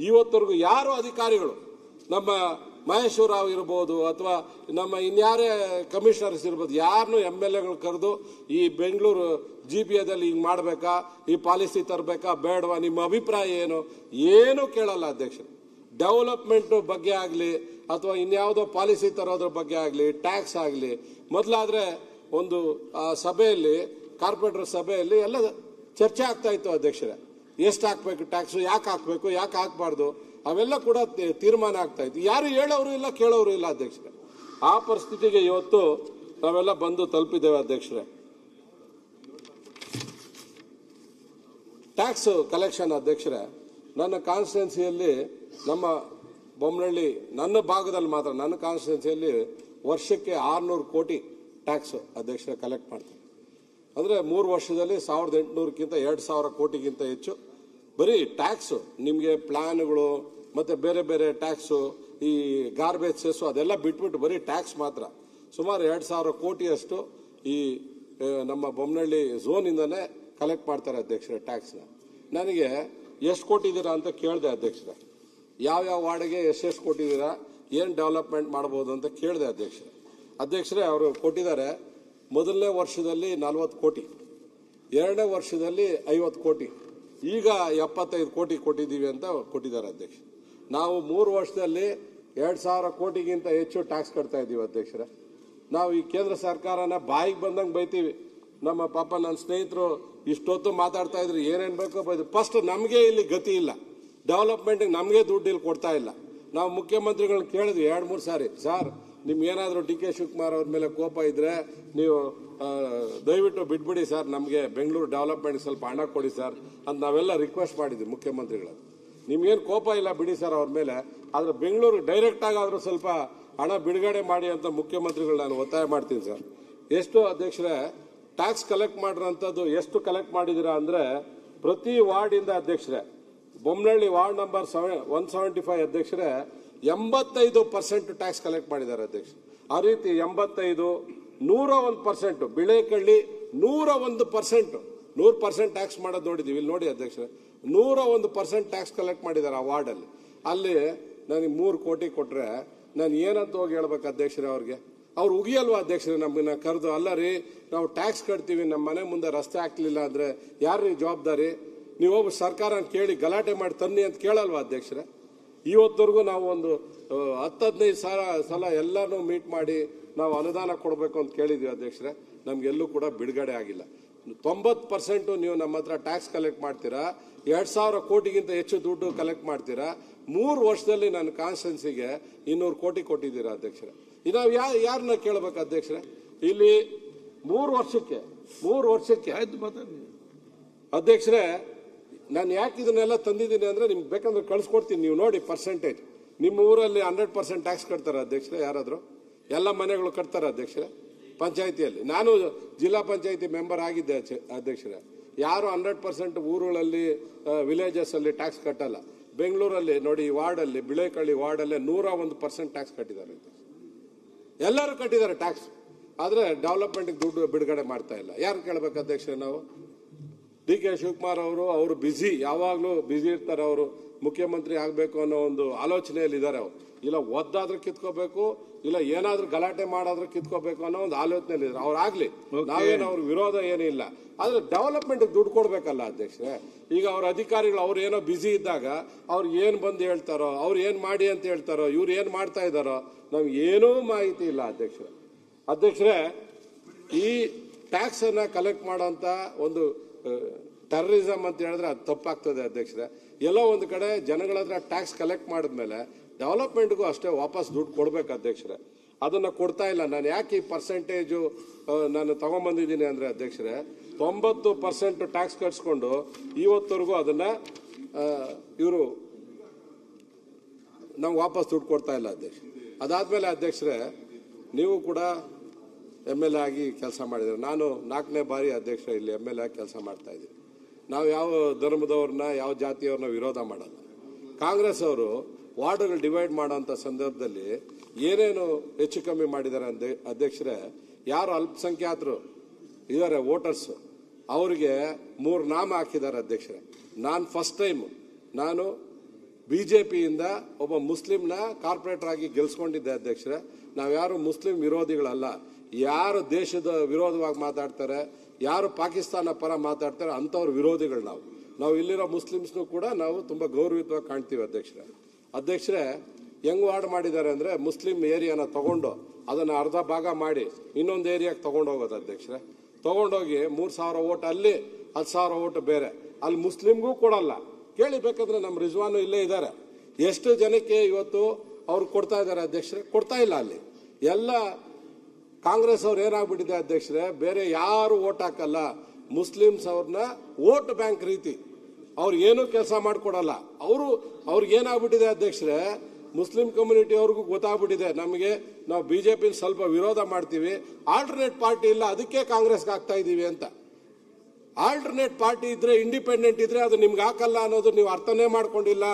ಇವತ್ತವರೆಗೂ ಯಾರು ಅಧಿಕಾರಿಗಳು, ನಮ್ಮ ಮಹೇಶ್ವರ ರಾವ್ ಇರ್ಬೋದು ಅಥವಾ ನಮ್ಮ ಇನ್ಯಾರೇ ಕಮಿಷನರ್ಸ್ ಇರ್ಬೋದು, ಯಾರನ್ನು MLAಗಳು ಕರೆದು ಈ ಬೆಂಗಳೂರು GPAದಲ್ಲಿ ಹಿಂಗ್ ಮಾಡ್ಬೇಕಾ, ಈ ಪಾಲಿಸಿ ತರಬೇಕಾ ಬೇಡವಾ, ನಿಮ್ಮ ಅಭಿಪ್ರಾಯ ಏನು ಕೇಳಲ್ಲ ಅಧ್ಯಕ್ಷರು. ಡೆವಲಪ್ಮೆಂಟ್ ಬಗ್ಗೆ ಆಗಲಿ ಅಥವಾ ಇನ್ಯಾವುದೋ ಪಾಲಿಸಿ ತರೋದ್ರ ಬಗ್ಗೆ ಆಗಲಿ, ಟ್ಯಾಕ್ಸ್ ಆಗಲಿ, ಮೊದಲಾದ್ರೆ ಒಂದು ಸಭೆಯಲ್ಲಿ ಕಾರ್ಪೊರೇಟರ್ ಸಭೆಯಲ್ಲಿ ಎಲ್ಲ ಚರ್ಚೆ ಆಗ್ತಾ ಇತ್ತು ಅಧ್ಯಕ್ಷರೇ. ಎಷ್ಟು ಹಾಕ್ಬೇಕು ಟ್ಯಾಕ್ಸ್, ಯಾಕೆ ಹಾಕ್ಬೇಕು, ಯಾಕೆ ಹಾಕ್ಬಾರ್ದು, ಅವೆಲ್ಲ ಕೂಡ ತೀರ್ಮಾನ ಆಗ್ತಾ ಇತ್ತು. ಯಾರು ಹೇಳೋರು ಇಲ್ಲ, ಕೇಳೋರು ಇಲ್ಲ ಅಧ್ಯಕ್ಷರೇ. ಆ ಪರಿಸ್ಥಿತಿಗೆ ಇವತ್ತು ನಾವೆಲ್ಲ ಬಂದು ತಲುಪಿದ್ದೇವೆ ಅಧ್ಯಕ್ಷರೇ. ಟ್ಯಾಕ್ಸ್ ಕಲೆಕ್ಷನ್ ಅಧ್ಯಕ್ಷರೇ, ನನ್ನ ಕಾನ್ಸ್ಟಿಟ್ಯೂನ್ಸಿಯಲ್ಲಿ ನಮ್ಮ ಬೊಮ್ಮನಹಳ್ಳಿ ನನ್ನ ಭಾಗದಲ್ಲಿ ಮಾತ್ರ ನನ್ನ ಕಾನ್ಸ್ಟಿಟ್ಯೂನ್ಸಿಯಲ್ಲಿ ವರ್ಷಕ್ಕೆ 600 ಕೋಟಿ ಟ್ಯಾಕ್ಸ್ ಅಧ್ಯಕ್ಷರೇ ಕಲೆಕ್ಟ್ ಮಾಡ್ತಾರೆ. ಅಂದರೆ 3 ವರ್ಷದಲ್ಲಿ 1800ಕ್ಕಿಂತ 2000 ಕೋಟಿಗಿಂತ ಹೆಚ್ಚು ಬರೀ ಟ್ಯಾಕ್ಸು. ನಿಮಗೆ ಪ್ಲಾನ್ಗಳು ಮತ್ತು ಬೇರೆ ಬೇರೆ ಟ್ಯಾಕ್ಸು, ಈ ಗಾರ್ಬೇಜ್ ಸೆಸ್ಸು ಅದೆಲ್ಲ ಬಿಟ್ಬಿಟ್ಟು ಬರೀ ಟ್ಯಾಕ್ಸ್ ಮಾತ್ರ ಸುಮಾರು 2000 ಕೋಟಿಯಷ್ಟು ಈ ನಮ್ಮ ಬೊಮ್ಮನಹಳ್ಳಿ ಝೋನಿಂದನೇ ಕಲೆಕ್ಟ್ ಮಾಡ್ತಾರೆ ಅಧ್ಯಕ್ಷರೇ ಟ್ಯಾಕ್ಸ್ನ. ನನಗೆ ಎಷ್ಟು ಕೊಟ್ಟಿದ್ದೀರಾ ಅಂತ ಕೇಳಿದೆ ಅಧ್ಯಕ್ಷರೇ. ಯಾವ್ಯಾವ ವಾರ್ಡ್ಗೆ ಎಷ್ಟು ಕೊಟ್ಟಿದ್ದೀರಾ, ಏನು ಡೆವಲಪ್ಮೆಂಟ್ ಮಾಡ್ಬೋದು ಅಂತ ಕೇಳಿದೆ ಅಧ್ಯಕ್ಷರೇ. ಅವರು ಕೊಟ್ಟಿದ್ದಾರೆ ಮೊದಲನೇ ವರ್ಷದಲ್ಲಿ 40 ಕೋಟಿ, ಎರಡನೇ ವರ್ಷದಲ್ಲಿ 50 ಕೋಟಿ, ಈಗ 75 ಕೋಟಿ ಕೊಟ್ಟಿದ್ದೀವಿ ಅಂತ ಕೊಟ್ಟಿದ್ದಾರೆ ಅಧ್ಯಕ್ಷ. ನಾವು 3 ವರ್ಷದಲ್ಲಿ 2000 ಕೋಟಿಗಿಂತ ಹೆಚ್ಚು ಟ್ಯಾಕ್ಸ್ ಕಟ್ತಾ ಇದ್ದೀವಿ ಅಧ್ಯಕ್ಷರೇ. ನಾವು ಈ ಕೇಂದ್ರ ಸರ್ಕಾರನ ಬಾಯಿಗೆ ಬಂದಂಗೆ ಬೈತೀವಿ. ನಮ್ಮ ಪಾಪ ನನ್ನ ಸ್ನೇಹಿತರು ಇಷ್ಟೊತ್ತು ಮಾತಾಡ್ತಾ ಇದ್ರು, ಏನೇನು ಬೇಕೋ ಬೈದು. ಫಸ್ಟ್ ನಮಗೆ ಇಲ್ಲಿ ಗತಿ ಇಲ್ಲ, ಡೆವಲಪ್ಮೆಂಟ್ಗೆ ನಮಗೆ ದುಡ್ಡು ಇಲ್ಲಿ ಕೊಡ್ತಾ ಇಲ್ಲ. ನಾವು ಮುಖ್ಯಮಂತ್ರಿಗಳನ್ನ ಕೇಳಿದ್ವಿ 2-3 ಸಾರಿ, ಸರ್ ನಿಮ್ಗೇನಾದರೂ DK ಶಿವಕುಮಾರ್ ಅವ್ರ ಮೇಲೆ ಕೋಪ ಇದ್ರೆ ನೀವು ದಯವಿಟ್ಟು ಬಿಟ್ಬಿಡಿ ಸರ್, ನಮಗೆ ಬೆಂಗಳೂರು ಡೆವಲಪ್ಮೆಂಟ್ ಸ್ವಲ್ಪ ಹಣ ಕೊಡಿ ಸರ್ ಅಂತ ನಾವೆಲ್ಲ ರಿಕ್ವೆಸ್ಟ್ ಮಾಡಿದ್ವಿ ಮುಖ್ಯಮಂತ್ರಿಗಳು. ನಿಮ್ಗೇನು ಕೋಪ ಇಲ್ಲ ಬಿಡಿ ಸರ್ ಅವ್ರ ಮೇಲೆ, ಆದ್ರೆ ಬೆಂಗಳೂರು ಡೈರೆಕ್ಟ್ ಆಗಾದ್ರೂ ಸ್ವಲ್ಪ ಹಣ ಬಿಡುಗಡೆ ಮಾಡಿ ಅಂತ ಮುಖ್ಯಮಂತ್ರಿಗಳು ನಾನು ಒತ್ತಾಯ ಮಾಡ್ತೀನಿ ಸರ್. ಎಷ್ಟು ಅಧ್ಯಕ್ಷರೇ ಟ್ಯಾಕ್ಸ್ ಕಲೆಕ್ಟ್ ಮಾಡಿರೋಂಥದ್ದು ಎಷ್ಟು ಕಲೆಕ್ಟ್ ಮಾಡಿದ್ದೀರಾ ಅಂದ್ರೆ ಪ್ರತಿ ವಾರ್ಡಿಂದ ಅಧ್ಯಕ್ಷರೇ, ಬೊಮ್ಮನಹಳ್ಳಿ ವಾರ್ಡ್ ನಂಬರ್ 175 ಅಧ್ಯಕ್ಷರೇ 85% ಟ್ಯಾಕ್ಸ್ ಕಲೆಕ್ಟ್ ಮಾಡಿದ್ದಾರೆ ಅಧ್ಯಕ್ಷ. ಆ ರೀತಿ 85, 101%, ಬಿಳೇಕಳ್ಳಿ 101%, 100% ಟ್ಯಾಕ್ಸ್ ಮಾಡೋದು ನೋಡಿದೀವಿ. ಇಲ್ಲಿ ನೋಡಿ ಅಧ್ಯಕ್ಷರೇ 101% ಟ್ಯಾಕ್ಸ್ ಕಲೆಕ್ಟ್ ಮಾಡಿದ್ದಾರೆ ಆ ವಾರ್ಡಲ್ಲಿ. ಅಲ್ಲಿ ನನಗೆ 3 ಕೋಟಿ ಕೊಟ್ರೆ ನಾನು ಏನಂತ ಹೋಗಿ ಹೇಳ್ಬೇಕು ಅಧ್ಯಕ್ಷರೇ ಅವ್ರಿಗೆ? ಅವ್ರು ಉಗಿಯಲ್ವಾ ಅಧ್ಯಕ್ಷರೇ ನಮ್ಮನ್ನ ಕರೆದು? ಅಲ್ಲ ರೀ, ನಾವು ಟ್ಯಾಕ್ಸ್ ಕಟ್ತೀವಿ, ನಮ್ಮ ಮನೆ ಮುಂದೆ ರಸ್ತೆ ಹಾಕ್ಲಿಲ್ಲ ಅಂದ್ರೆ ಯಾರು ಜವಾಬ್ದಾರಿ? ನೀವು ಹೋಗಿ ಸರ್ಕಾರ ಕೇಳಿ ಗಲಾಟೆ ಮಾಡಿ ತನ್ನಿ ಅಂತ ಕೇಳಲ್ವಾ ಅಧ್ಯಕ್ಷರೇ? ಇವತ್ತವರೆಗೂ ನಾವು ಒಂದು 10-15 ಸಲ ಎಲ್ಲಾನು ಮೀಟ್ ಮಾಡಿ ನಾವು ಅನುದಾನ ಕೊಡಬೇಕು ಅಂತ ಕೇಳಿದ್ವಿ ಅಧ್ಯಕ್ಷರೇ. ನಮ್ಗೆಲ್ಲೂ ಕೂಡ ಬಿಡುಗಡೆ ಆಗಿಲ್ಲ. 90% ನೀವು ನಮ್ಮ ಹತ್ರ ಟ್ಯಾಕ್ಸ್ ಕಲೆಕ್ಟ್ ಮಾಡ್ತೀರಾ, 2,000 ಕೋಟಿಗಿಂತ ಹೆಚ್ಚು ದುಡ್ಡು ಕಲೆಕ್ಟ್ ಮಾಡ್ತೀರಾ. 3 ವರ್ಷದಲ್ಲಿ ನನ್ನ ಕಾನ್ಸ್ಟಿಟ್ಯೂನ್ಸಿಗೆ 200 ಕೋಟಿ ಕೊಟ್ಟಿದ್ದೀರಾ ಅಧ್ಯಕ್ಷರೇ. ನಾವು ಯಾರನ್ನ ಕೇಳಬೇಕು ಅಧ್ಯಕ್ಷರೇ? ಇಲ್ಲಿ 3 ವರ್ಷಕ್ಕೆ ಆಯ್ತು ಮಾತಾಡಿ ಅಧ್ಯಕ್ಷರೇ. ನಾನು ಯಾಕೆ ಇದನ್ನೆಲ್ಲ ತಂದಿದ್ದೀನಿ ಅಂದ್ರೆ ನಿಮ್ಗೆ ಬೇಕಂದ್ರೆ ಕಳ್ಸಿಕೊಡ್ತೀನಿ, ನೀವು ನೋಡಿ ಪರ್ಸೆಂಟೇಜ್. ನಿಮ್ಮ ಊರಲ್ಲಿ 100% ಟ್ಯಾಕ್ಸ್ ಕಟ್ತಾರೆ ಅಧ್ಯಕ್ಷರೇ? ಯಾರಾದರೂ ಎಲ್ಲ ಮನೆಗಳು ಕಟ್ತಾರೆ ಅಧ್ಯಕ್ಷರೇ? ಪಂಚಾಯತಿಯಲ್ಲಿ ನಾನು ಜಿಲ್ಲಾ ಪಂಚಾಯತಿ ಮೆಂಬರ್ ಆಗಿದ್ದೆ ಅಧ್ಯಕ್ಷರೇ. ಯಾರು 100% ಊರುಗಳಲ್ಲಿ ವಿಲೇಜಸ್ ಅಲ್ಲಿ ಟ್ಯಾಕ್ಸ್ ಕಟ್ಟಲ್ಲ. ಬೆಂಗಳೂರಲ್ಲಿ ನೋಡಿ, ಈ ವಾರ್ಡಲ್ಲಿ ಬಿಳೇಕಳ್ಳಿ ವಾರ್ಡಲ್ಲೇ 101% ಟ್ಯಾಕ್ಸ್ ಕಟ್ಟಿದ್ದಾರೆ. ಎಲ್ಲರೂ ಕಟ್ಟಿದ್ದಾರೆ ಟ್ಯಾಕ್ಸ್, ಆದ್ರೆ ಡೆವಲಪ್ಮೆಂಟ್ಗೆ ದುಡ್ಡು ಬಿಡುಗಡೆ ಮಾಡ್ತಾ ಇಲ್ಲ. ಯಾರು ಕೇಳಬೇಕು ಅಧ್ಯಕ್ಷರೇ ನಾವು? ಡಿ.ಕೆ. ಶಿವಕುಮಾರ್ ಅವರು ಬ್ಯುಸಿ, ಯಾವಾಗಲೂ ಬ್ಯುಸಿ ಇರ್ತಾರೆ. ಅವರು ಮುಖ್ಯಮಂತ್ರಿ ಆಗಬೇಕು ಅನ್ನೋ ಒಂದು ಆಲೋಚನೆಯಲ್ಲಿ ಇದ್ದಾರೆ. ಅವರು ಇಲ್ಲ ಒದ್ದಾದ್ರೂ ಕಿತ್ಕೋಬೇಕು, ಇಲ್ಲ ಏನಾದ್ರೂ ಗಲಾಟೆ ಮಾಡಾದ್ರೂ ಕಿತ್ಕೋಬೇಕು ಅನ್ನೋ ಒಂದು ಆಲೋಚನೆಯಲ್ಲಿ ಇದ್ದಾರೆ. ಅವ್ರಾಗ್ಲಿ, ನಾವೇನು ಅವ್ರ ವಿರೋಧ ಏನಿಲ್ಲ, ಆದ್ರೆ ಡೆವಲಪ್ಮೆಂಟ್ ದುಡ್ಡು ಕೊಡ್ಬೇಕಲ್ಲ ಅಧ್ಯಕ್ಷರೇ. ಈಗ ಅವ್ರ ಅಧಿಕಾರಿಗಳು ಅವ್ರು ಏನೋ ಬ್ಯುಸಿ ಇದ್ದಾಗ ಅವ್ರು ಏನ್ ಬಂದು ಹೇಳ್ತಾರೋ, ಅವ್ರು ಏನ್ ಮಾಡಿ ಅಂತ ಹೇಳ್ತಾರೋ, ಇವ್ರು ಏನ್ ಮಾಡ್ತಾ ಇದ್ದಾರೋ ನಮ್ಗೆ ಏನೂ ಮಾಹಿತಿ ಇಲ್ಲ ಅಧ್ಯಕ್ಷರೇ. ಈ ಟ್ಯಾಕ್ಸ್ ಅನ್ನ ಕಲೆಕ್ಟ್ ಮಾಡೋಂತ ಒಂದು ಟೆರರಿಸಂ ಅಂತ ಹೇಳಿದ್ರೆ ಅದು ತಪ್ಪಾಗ್ತದೆ ಅಧ್ಯಕ್ಷರೇ. ಎಲ್ಲೋ ಒಂದು ಕಡೆ ಜನಗಳ ಹತ್ರ ಟ್ಯಾಕ್ಸ್ ಕಲೆಕ್ಟ್ ಮಾಡಿದ್ಮೇಲೆ ಡೆವಲಪ್ಮೆಂಟ್ಗೂ ಅಷ್ಟೇ ವಾಪಸ್ ದುಡ್ಡು ಕೊಡ್ಬೇಕು ಅಧ್ಯಕ್ಷರೇ. ಅದನ್ನ ಕೊಡ್ತಾ ಇಲ್ಲ. ನಾನು ಯಾಕೆ ಈ ಪರ್ಸೆಂಟೇಜು ನಾನು ತಗೊಂಡ್ಬಂದಿದ್ದೀನಿ ಅಂದ್ರೆ ಅಧ್ಯಕ್ಷರೇ, 90% ಟ್ಯಾಕ್ಸ್ ಕಟ್ಸ್ಕೊಂಡು ಇವತ್ತವರೆಗೂ ಅದನ್ನ ಇವರು ನಮ್ಗೆ ವಾಪಸ್ ದುಡ್ಡು ಕೊಡ್ತಾ ಇಲ್ಲ ಅಧ್ಯಕ್ಷ. ಅದಾದ್ಮೇಲೆ ಅಧ್ಯಕ್ಷರೇ, ನೀವು ಕೂಡ MLA ಆಗಿ ಕೆಲಸ ಮಾಡಿದ್ರೆ, ನಾನು 4ನೇ ಬಾರಿ ಅಧ್ಯಕ್ಷ ಇಲ್ಲಿ MLA ಆಗಿ ಕೆಲಸ ಮಾಡ್ತಾ ಇದ್ದೀನಿ. ನಾವು ಯಾವ ಧರ್ಮದವ್ರನ್ನ ಯಾವ ಜಾತಿಯವ್ರನ್ನ ವಿರೋಧ ಮಾಡಲ್ಲ. ಕಾಂಗ್ರೆಸ್ ಅವರು ವಾರ್ಡ್ಗಳು ಡಿವೈಡ್ ಮಾಡೋಂಥ ಸಂದರ್ಭದಲ್ಲಿ ಏನೇನು ಹೆಚ್ಚು ಕಮ್ಮಿ ಮಾಡಿದ್ದಾರೆ ಅಧ್ಯಕ್ಷರೇ, ಯಾರು ಅಲ್ಪಸಂಖ್ಯಾತರು ಇದ್ದಾರೆ ವೋಟರ್ಸ್, ಅವರಿಗೆ 3 ನಾಮ ಹಾಕಿದ್ದಾರೆ ಅಧ್ಯಕ್ಷರೇ. ನಾನು ಫಸ್ಟ್ ಟೈಮ್ ನಾನು BJPಯಿಂದ ಒಬ್ಬ ಮುಸ್ಲಿಂನ ಕಾರ್ಪೊರೇಟರ್ ಆಗಿ ಗೆಲ್ಸ್ಕೊಂಡಿದ್ದೆ ಅಧ್ಯಕ್ಷರೇ. ನಾವ್ಯಾರು ಮುಸ್ಲಿಂ ವಿರೋಧಿಗಳಲ್ಲ. ಯಾರು ದೇಶದ ವಿರೋಧವಾಗಿ ಮಾತಾಡ್ತಾರೆ, ಯಾರು ಪಾಕಿಸ್ತಾನ ಪರ ಮಾತಾಡ್ತಾರೆ ಅಂಥವ್ರ ವಿರೋಧಿಗಳು ನಾವು ಇಲ್ಲಿರೋ ಮುಸ್ಲಿಮ್ಸ್ನು ಕೂಡ ನಾವು ತುಂಬಾ ಗೌರವಿತವಾಗಿ ಕಾಣ್ತೀವಿ ಅಧ್ಯಕ್ಷರೇ. ಹೆಂಗ್ ವಾರ್ಡ್ ಮಾಡಿದ್ದಾರೆ ಅಂದ್ರೆ, ಮುಸ್ಲಿಂ ಏರಿಯಾನ ತಗೊಂಡು ಅದನ್ನ ಅರ್ಧ ಭಾಗ ಮಾಡಿ ಇನ್ನೊಂದು ಏರಿಯಾಗೆ ತಗೊಂಡೋಗೋದು ಅಧ್ಯಕ್ಷರೇ. ತಗೊಂಡೋಗಿ 3,000 ಓಟ್ ಅಲ್ಲಿ, 10,000 ಓಟ್ ಬೇರೆ. ಅಲ್ಲಿ ಮುಸ್ಲಿಂಗೂ ಕೊಡಲ್ಲ. ಕೇಳಿ ಬೇಕಾದ್ರೆ ನಮ್ಮ ರಿಜ್ವಾನು ಇಲ್ಲೇ ಇದ್ದಾರೆ. ಎಷ್ಟು ಜನಕ್ಕೆ ಇವತ್ತು ಅವ್ರು ಕೊಡ್ತಾ ಇದ್ದಾರೆ ಅಧ್ಯಕ್ಷರೇ? ಕೊಡ್ತಾ ಇಲ್ಲ. ಅಲ್ಲಿ ಎಲ್ಲ ಕಾಂಗ್ರೆಸ್ ಅವ್ರು ಏನಾಗ್ಬಿಟ್ಟಿದೆ ಅಧ್ಯಕ್ಷರೇ, ಬೇರೆ ಯಾರು ಓಟ್ ಹಾಕಲ್ಲ. ಮುಸ್ಲಿಮ್ಸ್ ಅವ್ರನ್ನ ವೋಟ್ ಬ್ಯಾಂಕ್ ರೀತಿ ಅವ್ರು ಏನೂ ಕೆಲಸ ಮಾಡ್ಕೊಡಲ್ಲ. ಅವ್ರಿಗೆ ಏನಾಗ್ಬಿಟ್ಟಿದೆ ಅಧ್ಯಕ್ಷರೇ, ಮುಸ್ಲಿಂ ಕಮ್ಯುನಿಟಿ ಅವ್ರಿಗೂ ಗೊತ್ತಾಗ್ಬಿಟ್ಟಿದೆ, ನಮಗೆ ನಾವು BJP ಸ್ವಲ್ಪ ವಿರೋಧ ಮಾಡ್ತೀವಿ, ಆಲ್ಟರ್ನೇಟ್ ಪಾರ್ಟಿ ಇಲ್ಲ, ಅದಕ್ಕೆ ಕಾಂಗ್ರೆಸ್ಗೆ ಹಾಕ್ತಾ ಇದೀವಿ ಅಂತ. ಆಲ್ಟರ್ನೇಟ್ ಪಾರ್ಟಿ ಇದ್ರೆ, ಇಂಡಿಪೆಂಡೆಂಟ್ ಇದ್ರೆ ಅದು ನಿಮ್ಗೆ ಹಾಕಲ್ಲ ಅನ್ನೋದು ನೀವು ಅರ್ಥನೇ ಮಾಡ್ಕೊಂಡಿಲ್ಲ.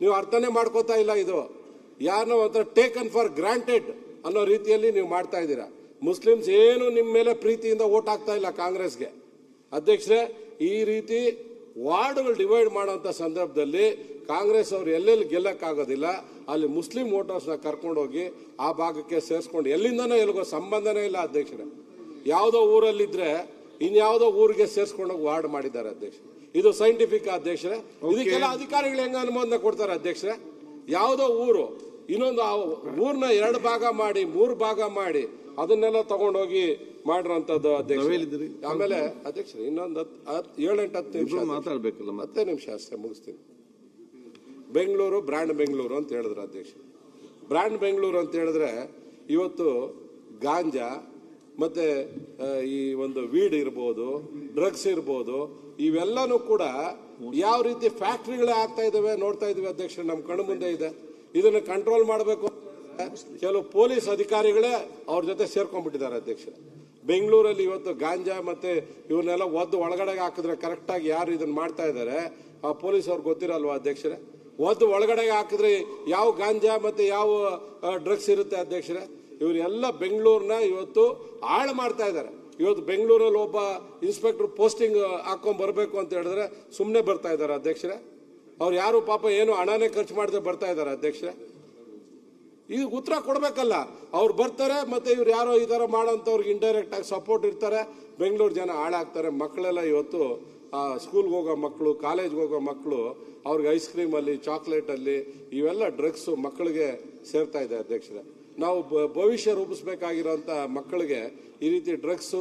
ನೀವು ಅರ್ಥನೇ ಮಾಡ್ಕೋತಾ ಇಲ್ಲ. ಇದು ಯಾರನ್ನೋ ಒಂಥರ ಟೇಕನ್ ಫಾರ್ ಗ್ರಾಂಟೆಡ್ ಅನ್ನೋ ರೀತಿಯಲ್ಲಿ ನೀವು ಮಾಡ್ತಾ ಇದ್ದೀರಾ. ಮುಸ್ಲಿಮ್ಸ್ ಏನು ನಿಮ್ಮ ಮೇಲೆ ಪ್ರೀತಿಯಿಂದ ಓಟ್ ಹಾಕ್ತಾ ಇಲ್ಲ ಕಾಂಗ್ರೆಸ್ಗೆ ಅಧ್ಯಕ್ಷರೇ. ಈ ರೀತಿ ವಾರ್ಡ್ಗಳು ಡಿವೈಡ್ ಮಾಡುವಂತ ಸಂದರ್ಭದಲ್ಲಿ ಕಾಂಗ್ರೆಸ್ ಅವರು ಎಲ್ಲೆಲ್ಲಿ ಗೆಲ್ಲಕ್ಕಾಗೋದಿಲ್ಲ ಅಲ್ಲಿ ಮುಸ್ಲಿಂ ವೋಟರ್ಸ್ನ ಕರ್ಕೊಂಡೋಗಿ ಆ ಭಾಗಕ್ಕೆ ಸೇರಿಸ್ಕೊಂಡು ಎಲ್ಲಿಂದನೋ ಎಲ್ಲಿಗೋ ಸಂಬಂಧನೇ ಇಲ್ಲ ಅಧ್ಯಕ್ಷರೇ. ಯಾವುದೋ ಊರಲ್ಲಿದ್ರೆ ಇನ್ಯಾವುದೋ ಊರಿಗೆ ಸೇರಿಸ್ಕೊಂಡೋಗಿ ವಾರ್ಡ್ ಮಾಡಿದ್ದಾರೆ ಅಧ್ಯಕ್ಷ. ಇದು ಸೈಂಟಿಫಿಕ್ ಅಧ್ಯಕ್ಷರೇ. ಇದಕ್ಕೆಲ್ಲ ಅಧಿಕಾರಿಗಳು ಹೆಂಗ ಅನುಮೋದನೆ ಕೊಡ್ತಾರೆ ಅಧ್ಯಕ್ಷರೇ? ಯಾವುದೋ ಊರು ಇನ್ನೊಂದು ಊರ್ನ 2 ಭಾಗ ಮಾಡಿ 3 ಭಾಗ ಮಾಡಿ ಅದನ್ನೆಲ್ಲ ತಗೊಂಡೋಗಿ ಮಾಡಿರೋಂಥದ್ದು ಅಧ್ಯಕ್ಷ. ಆಮೇಲೆ ಅಧ್ಯಕ್ಷರೇ ಇನ್ನೊಂದು 7-8 ನಿಮಿಷ ಮಾತಾಡ್ಬೇಕಲ್ಲ, 10 ನಿಮಿಷ ಅಷ್ಟೇ ಮುಗಿಸ್ತೀನಿ. ಬೆಂಗಳೂರು ಬ್ರ್ಯಾಂಡ್ ಬೆಂಗಳೂರು ಅಂತ ಹೇಳಿದ್ರು ಅಧ್ಯಕ್ಷ. ಬ್ರ್ಯಾಂಡ್ ಬೆಂಗಳೂರು ಅಂತ ಹೇಳಿದ್ರೆ ಇವತ್ತು ಗಾಂಜಾ, ಮತ್ತೆ ಈ ಒಂದು ವೀಡ್ ಇರ್ಬೋದು, ಡ್ರಗ್ಸ್ ಇರ್ಬೋದು, ಇವೆಲ್ಲನೂ ಕೂಡ ಯಾವ ರೀತಿ ಫ್ಯಾಕ್ಟ್ರಿಗಳೇ ಆಗ್ತಾ ಇದಾವೆ ನೋಡ್ತಾ ಇದೀವಿ ಅಧ್ಯಕ್ಷರೇ, ನಮ್ಮ ಕಣ್ಣು ಮುಂದೆ ಇದೆ. ಇದನ್ನ ಕಂಟ್ರೋಲ್ ಮಾಡಬೇಕು ಕೆಲವು ಪೊಲೀಸ್ ಅಧಿಕಾರಿಗಳೇ ಅವ್ರ ಜೊತೆ ಸೇರ್ಕೊಂಡ್ಬಿಟ್ಟಿದ್ದಾರೆ ಅಧ್ಯಕ್ಷರೇ. ಬೆಂಗಳೂರಲ್ಲಿ ಇವತ್ತು ಗಾಂಜಾ ಮತ್ತೆ ಇವನ್ನೆಲ್ಲ ಒದ್ದು ಒಳಗಡೆ ಹಾಕಿದ್ರೆ ಕರೆಕ್ಟ್ ಆಗಿ ಯಾರು ಇದನ್ನ ಮಾಡ್ತಾ ಇದ್ದಾರೆ ಆ ಪೊಲೀಸ್ ಅವ್ರಿಗೆ ಗೊತ್ತಿರಲ್ವಾ ಅಧ್ಯಕ್ಷರೇ? ಒದ್ದು ಒಳಗಡೆ ಹಾಕಿದ್ರೆ ಯಾವ ಗಾಂಜಾ ಮತ್ತೆ ಯಾವ ಡ್ರಗ್ಸ್ ಇರುತ್ತೆ ಅಧ್ಯಕ್ಷರೇ? ಇವರೆಲ್ಲ ಬೆಂಗಳೂರನ್ನ ಇವತ್ತು ಹಾಳು ಮಾಡ್ತಾ ಇದ್ದಾರೆ. ಇವತ್ತು ಬೆಂಗಳೂರಲ್ಲಿ ಒಬ್ಬ ಇನ್ಸ್ಪೆಕ್ಟರ್ ಪೋಸ್ಟಿಂಗ್ ಹಾಕೊಂಡ್ ಬರಬೇಕು ಅಂತ ಹೇಳಿದ್ರೆ ಸುಮ್ಮನೆ ಬರ್ತಾ ಇದ್ದಾರೆ ಅಧ್ಯಕ್ಷರೇ. ಅವ್ರು ಯಾರು ಪಾಪ ಏನು ಹಣನೇ ಖರ್ಚು ಮಾಡದೆ ಬರ್ತಾ ಇದ್ದಾರೆ ಅಧ್ಯಕ್ಷರೇ. ಇದು ಉತ್ತರ ಕೊಡ್ಬೇಕಲ್ಲ. ಅವ್ರು ಬರ್ತಾರೆ ಮತ್ತೆ ಇವ್ರು ಯಾರೋ ಈ ತರ ಮಾಡೋಂಥವ್ರಿಗೆ ಇಂಡೈರೆಕ್ಟ್ ಆಗಿ ಸಪೋರ್ಟ್ ಇರ್ತಾರೆ. ಬೆಂಗಳೂರು ಜನ ಹಾಳಾಗ್ತಾರೆ. ಮಕ್ಕಳೆಲ್ಲ ಇವತ್ತು ಸ್ಕೂಲ್ಗೆ ಹೋಗೋ ಮಕ್ಕಳು, ಕಾಲೇಜ್ಗೆ ಹೋಗೋ ಮಕ್ಕಳು, ಅವ್ರಿಗೆ ಐಸ್ ಕ್ರೀಮ್ ಅಲ್ಲಿ, ಚಾಕ್ಲೇಟ್ ಅಲ್ಲಿ ಇವೆಲ್ಲ ಡ್ರಗ್ಸ್ ಮಕ್ಕಳಿಗೆ ಸೇರ್ತಾ ಇದೆ ಅಧ್ಯಕ್ಷರೇ. ನಾವು ಭವಿಷ್ಯ ರೂಪಿಸಬೇಕಾಗಿರೋಂಥ ಮಕ್ಕಳಿಗೆ ಈ ರೀತಿ ಡ್ರಗ್ಸ್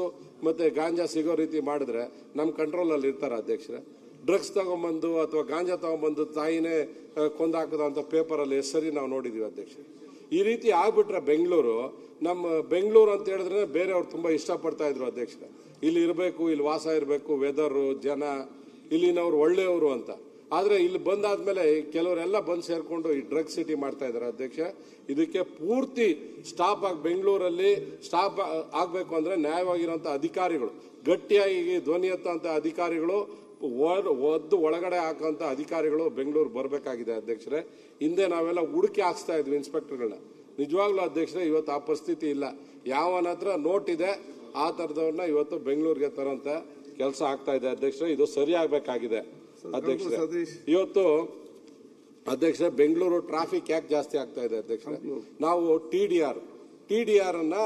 ಮತ್ತೆ ಗಾಂಜಾ ಸಿಗೋ ರೀತಿ ಮಾಡಿದ್ರೆ ನಮ್ಮ ಕಂಟ್ರೋಲ್ ಅಲ್ಲಿ ಇರ್ತಾರ ಅಧ್ಯಕ್ಷರೇ? ಡ್ರಗ್ಸ್ ತಗೊಂಡ್ಬಂದು ಅಥವಾ ಗಾಂಜಾ ತಗೊಂಡ್ಬಂದು ತಾಯಿನೇ ಕೊಂದಾಕದಂತ ಪೇಪರ್ ಅಲ್ಲಿ ಸರಿ ನಾವು ನೋಡಿದೀವಿ ಅಧ್ಯಕ್ಷರೇ. ಈ ರೀತಿ ಆಗ್ಬಿಟ್ರೆ ಬೆಂಗಳೂರು, ನಮ್ಮ ಬೆಂಗಳೂರು ಅಂತ ಹೇಳಿದ್ರೆ ಬೇರೆಯವ್ರು ತುಂಬಾ ಇಷ್ಟಪಡ್ತಾ ಇದ್ರು ಅಧ್ಯಕ್ಷರೇ. ಇಲ್ಲಿ ಇರಬೇಕು, ಇಲ್ಲಿ ವಾಸ ಇರಬೇಕು, ವೆದರು, ಜನ, ಇಲ್ಲಿನವ್ರು ಒಳ್ಳೆಯವರು ಅಂತ. ಆದ್ರೆ ಇಲ್ಲಿ ಬಂದಾದ್ಮೇಲೆ ಕೆಲವರೆಲ್ಲ ಬಂದು ಸೇರ್ಕೊಂಡು ಈ ಡ್ರಗ್ ಸಿಟಿ ಮಾಡ್ತಾ ಇದ್ದಾರೆ ಅಧ್ಯಕ್ಷ. ಇದಕ್ಕೆ ಪೂರ್ತಿ ಸ್ಟಾಪ್ ಆಗಿ ಬೆಂಗಳೂರಲ್ಲಿ ಸ್ಟಾಪ್ ಆಗ್ಬೇಕು ಅಂದ್ರೆ ನ್ಯಾಯವಾಗಿರುವಂತ ಅಧಿಕಾರಿಗಳು, ಗಟ್ಟಿಯಾಗಿ ಧ್ವನಿ ಎತ್ತುವಂತ ಅಧಿಕಾರಿಗಳು, ಒದ್ದು ಒಳಗಡೆ ಹಾಕುವಂತ ಅಧಿಕಾರಿಗಳು ಬೆಂಗಳೂರು ಬರಬೇಕಾಗಿದೆ ಅಧ್ಯಕ್ಷರೇ. ಹಿಂದೆ ನಾವೆಲ್ಲ ಹುಡುಕಿ ಹಾಕ್ಸ್ತಾ ಇದ್ವಿ ಇನ್ಸ್ಪೆಕ್ಟರ್ಗಳನ್ನ. ನಿಜವಾಗ್ಲೂ ಅಧ್ಯಕ್ಷರೇ ಇವತ್ತು ಆ ಪರಿಸ್ಥಿತಿ ಇಲ್ಲ. ಯಾವನ ಹತ್ರ ನೋಟ್ ಇದೆ ಆ ತರದವ್ರನ್ನ ಇವತ್ತು ಬೆಂಗಳೂರಿಗೆ ತರೋಂತ ಕೆಲಸ ಆಗ್ತಾ ಇದೆ ಅಧ್ಯಕ್ಷರೇ. ಇದು ಸರಿ ಆಗ್ಬೇಕಾಗಿದೆ ಅಧ್ಯಕ್ಷರೇ. ಇವತ್ತು ಅಧ್ಯಕ್ಷರೇ ಬೆಂಗಳೂರು ಟ್ರಾಫಿಕ್ ಯಾಕೆ ಜಾಸ್ತಿ ಆಗ್ತಾ ಇದೆ ಅಧ್ಯಕ್ಷರೇ? ನಾವು ಟಿಡಿಆರ್ ಅನ್ನ